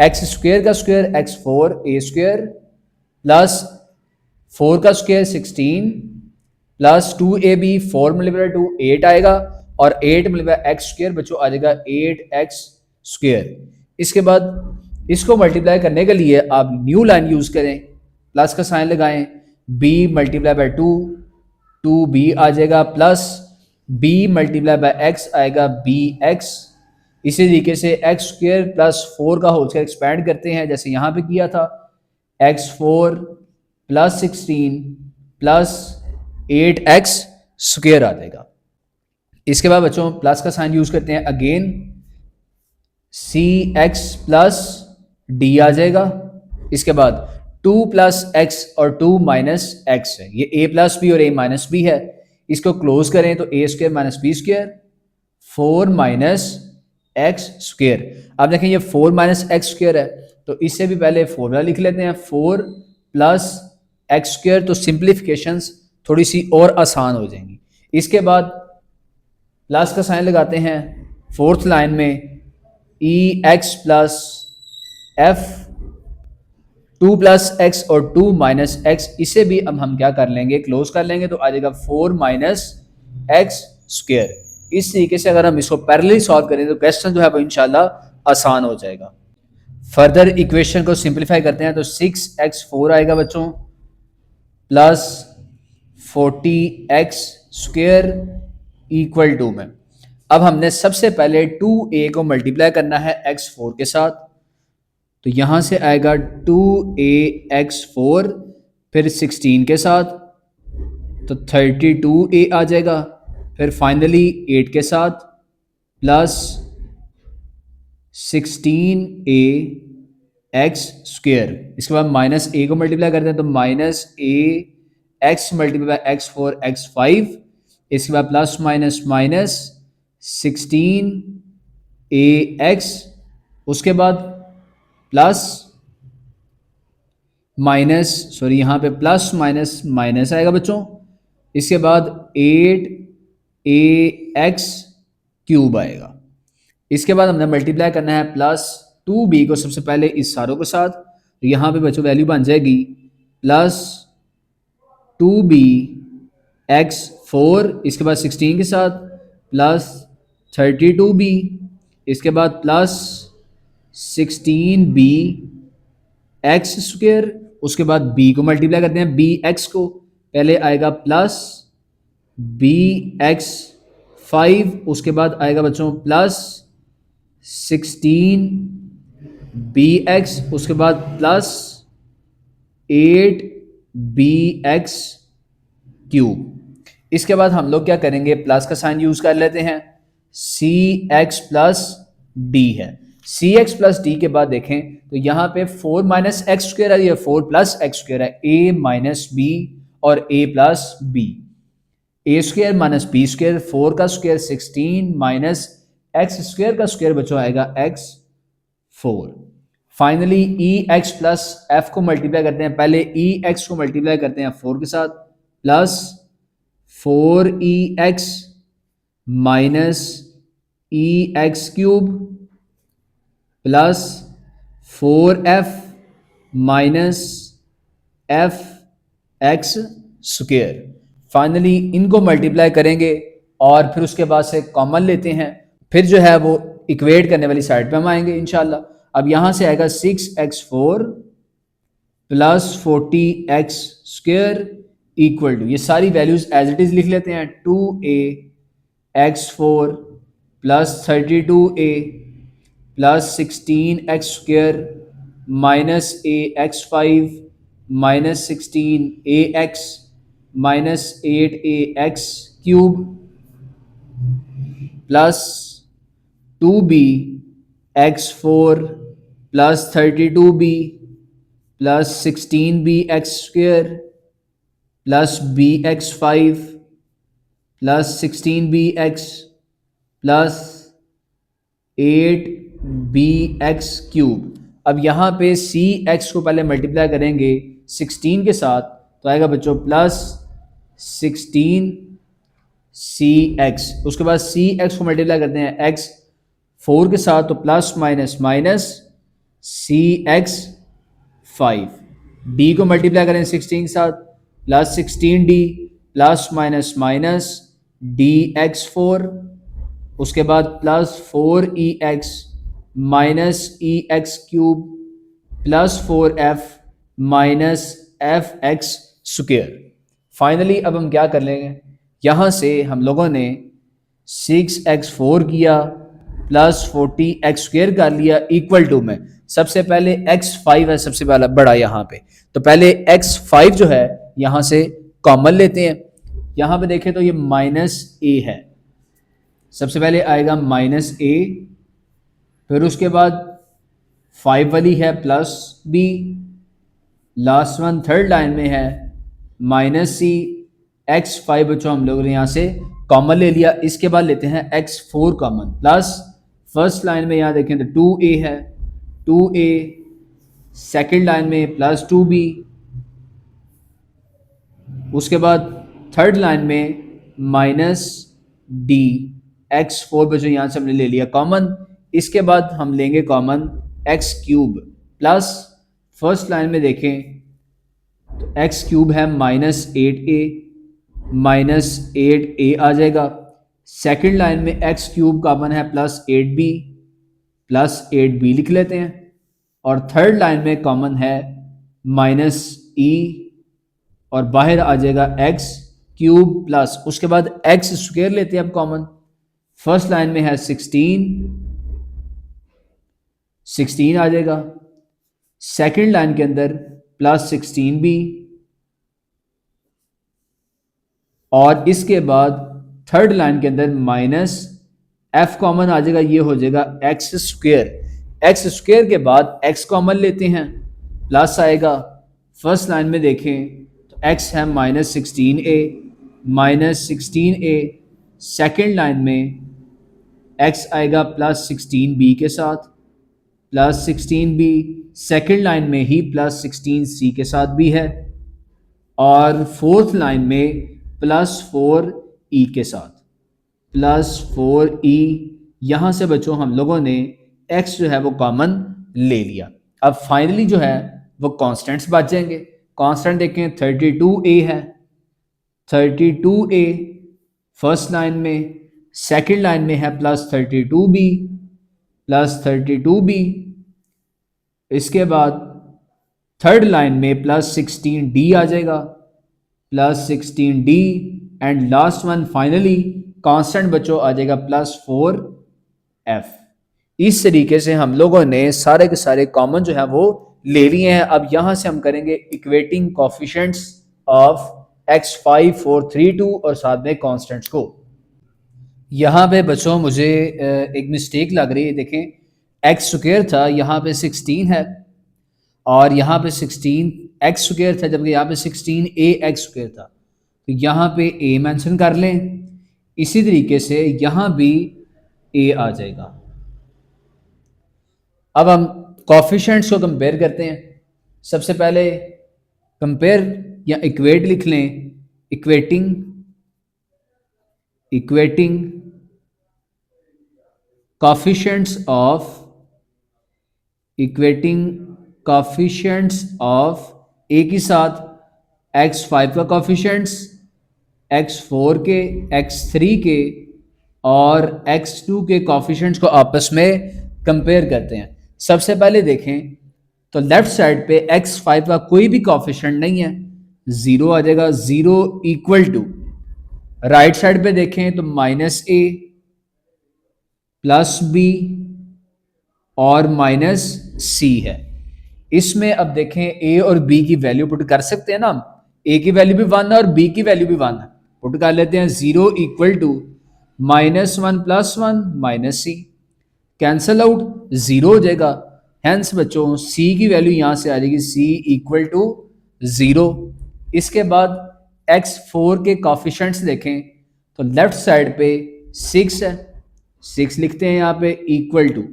x² का स्क्वायर x4 a² प्लस 4 का स्क्वायर 16 प्लस 2ab 4 × 2 8 आएगा, और 8 × x² बच्चों आ जाएगा 8x²। इसके बाद इसको मल्टीप्लाई करने के लिए आप न्यू लाइन यूज करें, प्लस का साइन लगाएं, b × 2 2b आ जाएगा, प्लस b × x आएगा bx। इसी तरीके से x² + 4 का होल स्क्वायर एक्सपैंड करते हैं जैसे यहाँ पे किया था, x4 + 16 प्लस 8x² आ जाएगा। इसके बाद बच्चों प्लस का साइन यूज करते हैं अगेन, cx + d आ जाएगा। इसके बाद 2 + x और 2 - x है, ये a + b और a - b है। इसको क्लोज करें तो a² - b² 4 - x²। अब देखें ये 4 - x² है, तो इससे भी पहले फॉर्मूला लिख लेते हैं 4 + x², तो सिंप्लीफिकेशंस थोड़ी सी और आसान हो जाएंगी। इसके बाद प्लस का साइन लगाते हैं फोर्थ लाइन में, ex + f 2 + x और 2 - x, इसे भी अब हम क्या कर लेंगे, क्लोज कर लेंगे, तो आ जाएगा 4 - x²। इस तरीके से अगर हम इसको पैरेलली सॉल्व करें तो क्वेश्चन जो है वो इंशाल्लाह आसान हो जाएगा। फर्दर इक्वेशन को सिंप्लीफाई करते हैं तो 6x4 आएगा बच्चों प्लस 40x² इक्वल टू में, अब हमने सबसे पहले 2a को मल्टीप्लाई करना है x4 के साथ, तो यहां से आएगा 2ax4 फिर 16 के साथ तो 32a आ जाएगा, फिर फाइनली 8 के साथ प्लस 16ax²। इसके बाद माइनस a को मल्टीप्लाई करते हैं तो -ax × x4 x5। इसके बाद प्लस माइनस माइनस 16ax, उसके बाद प्लस माइनस सॉरी यहाँ पे प्लस माइनस माइनस आएगा बच्चों। इसके बाद 8ax³ आएगा। इसके बाद हमने मल्टीप्लाई करना है प्लस 2b को सबसे पहले इस सारों के साथ, तो यहाँ पे बच्चों वैल्यू बन जाएगी प्लस 2bx4, इसके बाद 16 के साथ प्लस 32b, इसके बाद प्लस 16bx², उसके बाद b को मल्टीप्लाई करते हैं bx को, पहले आएगा प्लस bx5, उसके बाद आएगा बच्चों प्लस 16bx, उसके बाद प्लस 8bx³। इसके बाद हम लोग क्या करेंगे, प्लस का साइन यूज कर लेते हैं, cx + d है। cx + d के बाद देखें तो यहाँ पे 4 - x² है, ये 4 + x² है, a - b और a + b, a² - b², 4 का स्क्वायर 16 माइनस x² का स्क्वायर बच्चों आएगा x4। फाइनली ex + f को मल्टीप्लाई करते हैं, पहले ex को मल्टीप्लाई करते हैं 4 के साथ plus 4EX minus EX³ plus 4F minus FX²। Finally इनको मल्टीप्लाई करेंगे और फिर उसके बाद से कॉमन लेते हैं, फिर जो है वो इक्वेट करने वाली साइड पे हम आएंगे इंशाल्लाह। अब यहां से आएगा 6x4 plus 40x² equal to, ये सारी वैल्यूज एज इट इज लिख लेते हैं, 2ax4 plus 32a plus 16x² minus ax5 minus 16ax minus 8ax³ plus 2bx4 plus 32b plus 16bx² plus bx5 plus 16bx plus 8bx³। अब यहाँ पे cx को पहले मल्टीप्लाई करेंगे 16 के साथ, तो आएगा बच्चों प्लस 16cx। उसके बाद cx को मल्टीप्लाई करते हैं x 4 के साथ, तो plus minus minus cx5। d को मल्टीप्लाई करें 16 के साथ, plus 16d plus minus minus dx4। उसके बाद plus 4ex minus EX³ plus 4F minus FX²। Finally अब हम क्या कर लेंगे, यहाँ से हम लोगों ने 6x4 किया प्लस 40x² कर लिया इक्वल टू में, सबसे पहले x5 है सबसे पहला बड़ा यहाँ पे, तो पहले x5 जो है यहाँ से कॉमन लेते हैं। यहाँ पे देखें तो ये माइनस a है, सबसे पहले आएगा माइनस a, फिर उसके बाद 5 वाली है plus b, last one third line में है माइनस c। x5 बच्चों हम लोगों ने यहाँ से कॉमन ले लिया, इसके बाद लेते हैं x4 common, plus first line में यहाँ देखें तो 2a है, 2a सेकेंड लाइन में प्लस 2b, उसके बाद थर्ड लाइन में माइनस d। x4 बच्चों यहाँ से हमने ले लिया कॉमन, इसके बाद हम लेंगे common x³ plus first line में देखें तो x³ है माइनस 8a, माइनस 8a आ जाएगा। सेकंड लाइन में x³ कॉमन है प्लस 8b, प्लस 8b लिख लेते हैं, और थर्ड लाइन में कॉमन है माइनस e और बाहर आ जाएगा x³ प्लस, उसके बाद x² लेते हैं अब कॉमन। फर्स्ट लाइन में है 16 आ जाएगा, सेकंड लाइन के अंदर प्लस 16b, और इसके बाद थर्ड लाइन के अंदर माइनस f कॉमन आ जाएगा, ये हो जाएगा x²। x² के बाद x कॉमन लेते हैं, प्लस आएगा। फर्स्ट लाइन में देखें तो x है minus 16a, minus 16a, second line में x आएगा प्लस 16b के साथ, प्लस 16b, सेकेंड लाइन में ही प्लस 16c के साथ भी है, और फोर्थ लाइन में प्लस 4e के साथ, प्लस 4e। यहाँ से बच्चों हम लोगों ने x जो है वो कॉमन ले लिया। अब फाइनली जो है वो कॉन्स्टेंट्स बच जाएंगे। कॉन्स्टेंट देखें 32a है, 32a फर्स्ट लाइन में, सेकेंड लाइन में है प्लस 32b, प्लस 32b, इसके बाद थर्ड लाइन में प्लस 16d आ जाएगा, plus 16d, and last one finally constant बच्चों आ जाएगा प्लस 4f। इस तरीके से हम लोगों ने सारे के सारे कॉमन जो है वो ले लिए हैं। अब यहां से हम करेंगे इक्वेटिंग कोफिशिएंट्स ऑफ x5, 4, 3, 2 और साथ में कांस्टेंट्स को। यहाँ पे बच्चों मुझे एक मिस्टेक लग रही है, देखें x² था, यहाँ पे 16 है, और यहाँ पे 16x² था, जबकि यहाँ पे 16ax² था, तो यहाँ पे a मेंशन कर लें। इसी तरीके से यहाँ भी a आ जाएगा। अब हम कोफिशिएंट्स को कंपेयर करते हैं। सबसे पहले कंपेयर या इक्वेट लिख लें, इक्वेटिंग इक्वेटिंग coefficients of एक ही साथ x5 का कोफिशिएंट्स, x4 के, x3 के और x2 के कोफिशिएंट्स को आपस में कंपेयर करते हैं। सबसे पहले देखें तो लेफ्ट साइड पे x5 का कोई भी कोफिशिएंट नहीं है, जीरो आ जाएगा, zero equal to right side पे देखें तो -a +b और -c है। इसमें अब देखें a और b की वैल्यू पुट कर सकते हैं ना हम, a की वैल्यू भी 1 है और b की वैल्यू भी 1 है, पुट कर लेते हैं। 0 equal to -1 + 1 -c, cancel out, 0 हो जाएगा। हैंस बच्चों c की वैल्यू यहां से आ जाएगी c इक्वल टू 0। इसके बाद x4 के कोफिशिएंट्स देखें तो लेफ्ट साइड पे 6 है, 6 लिखते हैं यहाँ पे इक्वल टू,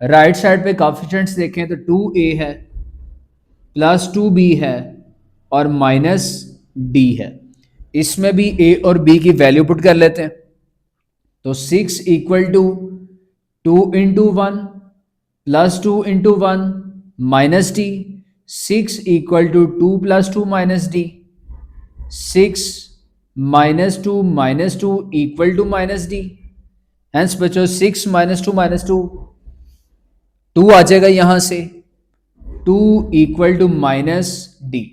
राइट साइड पे कोफिशिएंट्स देखें तो 2a है +2b है और -d है। इसमें भी a और b की वैल्यू पुट कर लेते हैं तो 6 equal to 2 × 1 +2 × 1 -d, 6 equal to 2 + 2 -d, 6 -2 -2 equal to -d। Hence बच्चों 6 -2 -2 2 आ जाएगा यहां से, 2 equal to -d।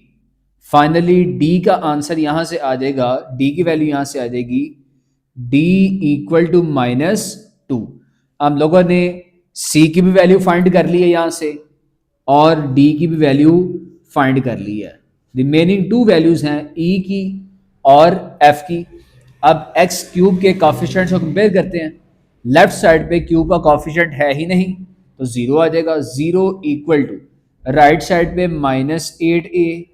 Finally d का आंसर यहां से आ जाएगा, d की वैल्यू यहां से आ जाएगी d इक्वल टू -2। हम लोगों ने c की भी वैल्यू फाइंड कर ली है यहां से और d की भी वैल्यू फाइंड कर ली है। रिमेनिंग 2 वैल्यूज हैं e की और f की। अब x क्यूब के कोफिशिएंट्स को कंपेयर करते हैं। लेफ्ट साइड पे क्यूब का कोफिशिएंट है ही नहीं तो 0 आ जाएगा, 0 इक्वल टू राइट साइड पे -8a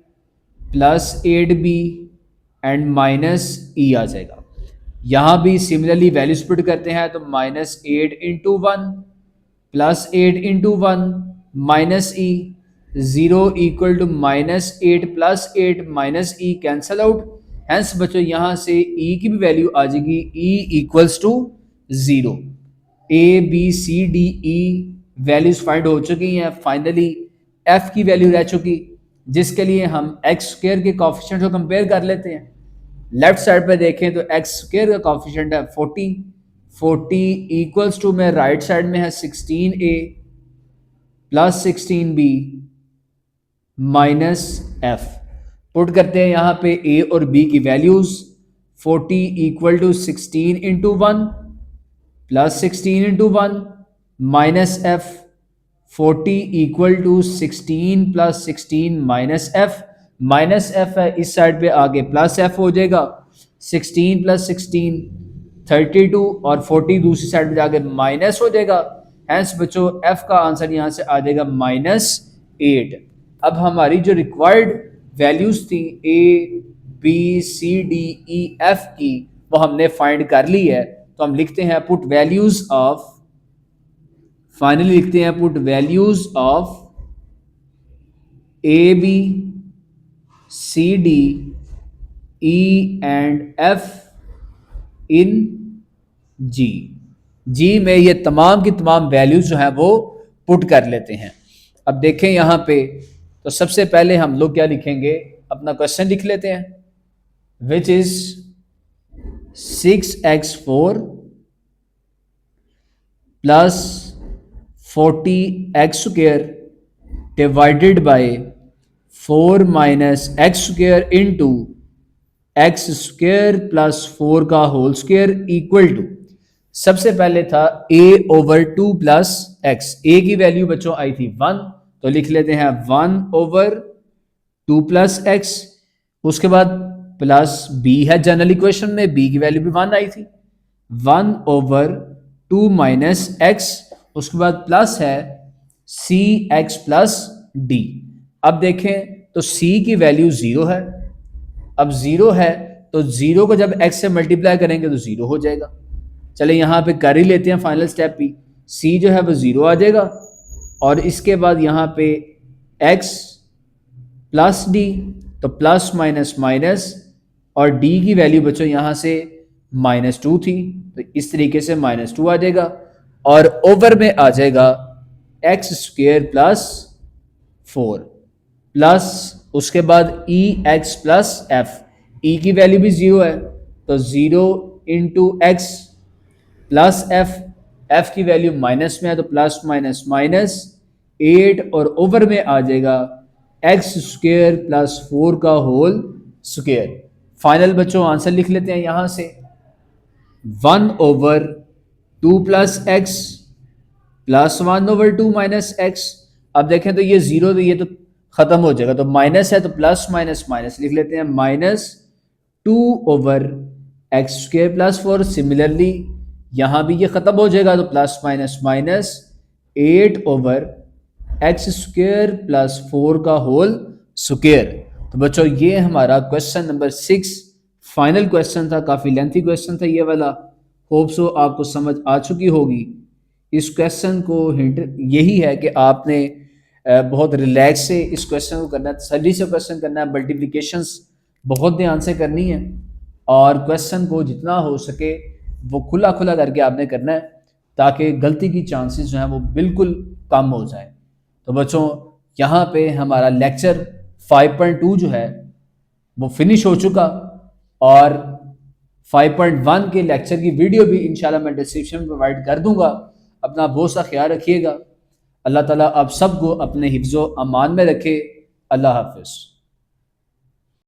+8b एंड -e आ जाएगा। यहां भी सिमिलरली वैल्यू स्प्लिट करते हैं तो -8 × 1 +8 × 1 -e, 0 equal to -8 +8 -e, cancel out. Hence बच्चों यहां से e की भी वैल्यू आ जाएगी, e equals to 0। a b c d e values find हो चुकी हैं। फाइनली f की वैल्यू रह चुकी, जिसके लिए हम x² के कोफिशिएंट को कंपेयर कर लेते हैं। लेफ्ट साइड पे देखें तो x² का कोफिशिएंट है 40, 40 इक्वल्स टू में राइट साइड में है 16a +16b -f। पुट करते हैं यहाँ पे a और b की वैल्यूज। 40 equal to 16 × 1 +16 × 1 -f, 40 equal to 16 + 16 -f है, इस साइड पे आगे +f हो जाएगा, 16 + 16 32 और 40 दूसरी साइड पे जाके माइनस हो जाएगा। हैंस बच्चों f का आंसर यहाँ से आ जाएगा -8। अब हमारी जो रिक्वायर्ड वैल्यूज थी a b c d e f की वो हमने फाइंड कर ली है। तो हम लिखते हैं पुट वैल्यूज ऑफ, फाइनली लिखते हैं put values of a b c d e and f इन जी में ये तमाम की तमाम वैल्यूज जो है वो पुट कर लेते हैं। अब देखें यहाँ पे तो सबसे पहले हम लोग क्या लिखेंगे, अपना क्वेश्चन लिख लेते हैं, which is 6x4 + 40x² divided by 4 - x² into x² + 4 का होल स्क्वायर इक्वल टू, सबसे पहले था a/2 + x, a की वैल्यू बच्चों आई थी 1 तो लिख लेते हैं 1/2 + x। उसके बाद प्लस b है जनरल इक्वेशन में, b की वैल्यू भी 1 आई थी, 1/2 - x। उसके बाद प्लस है cx + d। अब देखें तो c की वैल्यू 0 है, अब 0 है तो 0 को जब x से मल्टीप्लाई करेंगे तो 0 हो जाएगा। चले यहाँ पे कर ही लेते हैं फाइनल स्टेप भी, c जो है वो 0 आ जाएगा और इसके बाद यहाँ पे x + d तो प्लस माइनस माइनस और d की वैल्यू बच्चों यहाँ से -2 थी, तो इस तरीके से -2 आ जाएगा और ओवर में आ जाएगा एक्स स्क्वेयर प्लस 4 प्लस उसके बाद ई एक्स प्लस एफ। ई की वैल्यू भी 0 है तो 0 into x plus F. F की वैल्यू माइनस में है तो प्लस माइनस माइनस 8 और ओवर में आ जाएगा एक्स स्क्वेयर प्लस 4 का होल स्क्वेयर। फाइनल बच्चों आंसर लिख लेते हैं यहां से 1/2 plus x plus 1/2 minus x. अब देखें तो ये जीरो, तो ये तो खत्म हो जाएगा, तो माइनस है तो प्लस माइनस माइनस लिख लेते हैं -2/x² प्लस 4। सिमिलरली यहां भी ये खत्म हो जाएगा तो plus minus minus 8/x² plus 4 का होल स्क्वेयर। तो बच्चों ये हमारा क्वेश्चन नंबर 6 फाइनल क्वेश्चन था। काफ़ी लेंथी क्वेश्चन था ये वाला। होप सो आपको समझ आ चुकी होगी। इस क्वेश्चन को हिंट यही है कि आपने बहुत रिलैक्स से इस क्वेश्चन को करना है, तसल्ली से क्वेश्चन करना है, मल्टीप्लिकेशंस बहुत ध्यान से करनी है और क्वेश्चन को जितना हो सके वो खुला खुला करके आपने करना है ताकि गलती की चांसेस जो हैं वो बिल्कुल कम हो जाए। तो बच्चों यहाँ पे हमारा लेक्चर 5.2 जो है वो फिनिश हो चुका और 5.1 के लेक्चर की वीडियो भी इंशाल्लाह मैं डिस्क्रिप्शन में प्रोवाइड कर दूंगा। अपना बहुत सा ख्याल रखिएगा। अल्लाह ताला आप सबको अपने हिफ्ज़ो अमान में रखे। अल्लाह हाफिज़।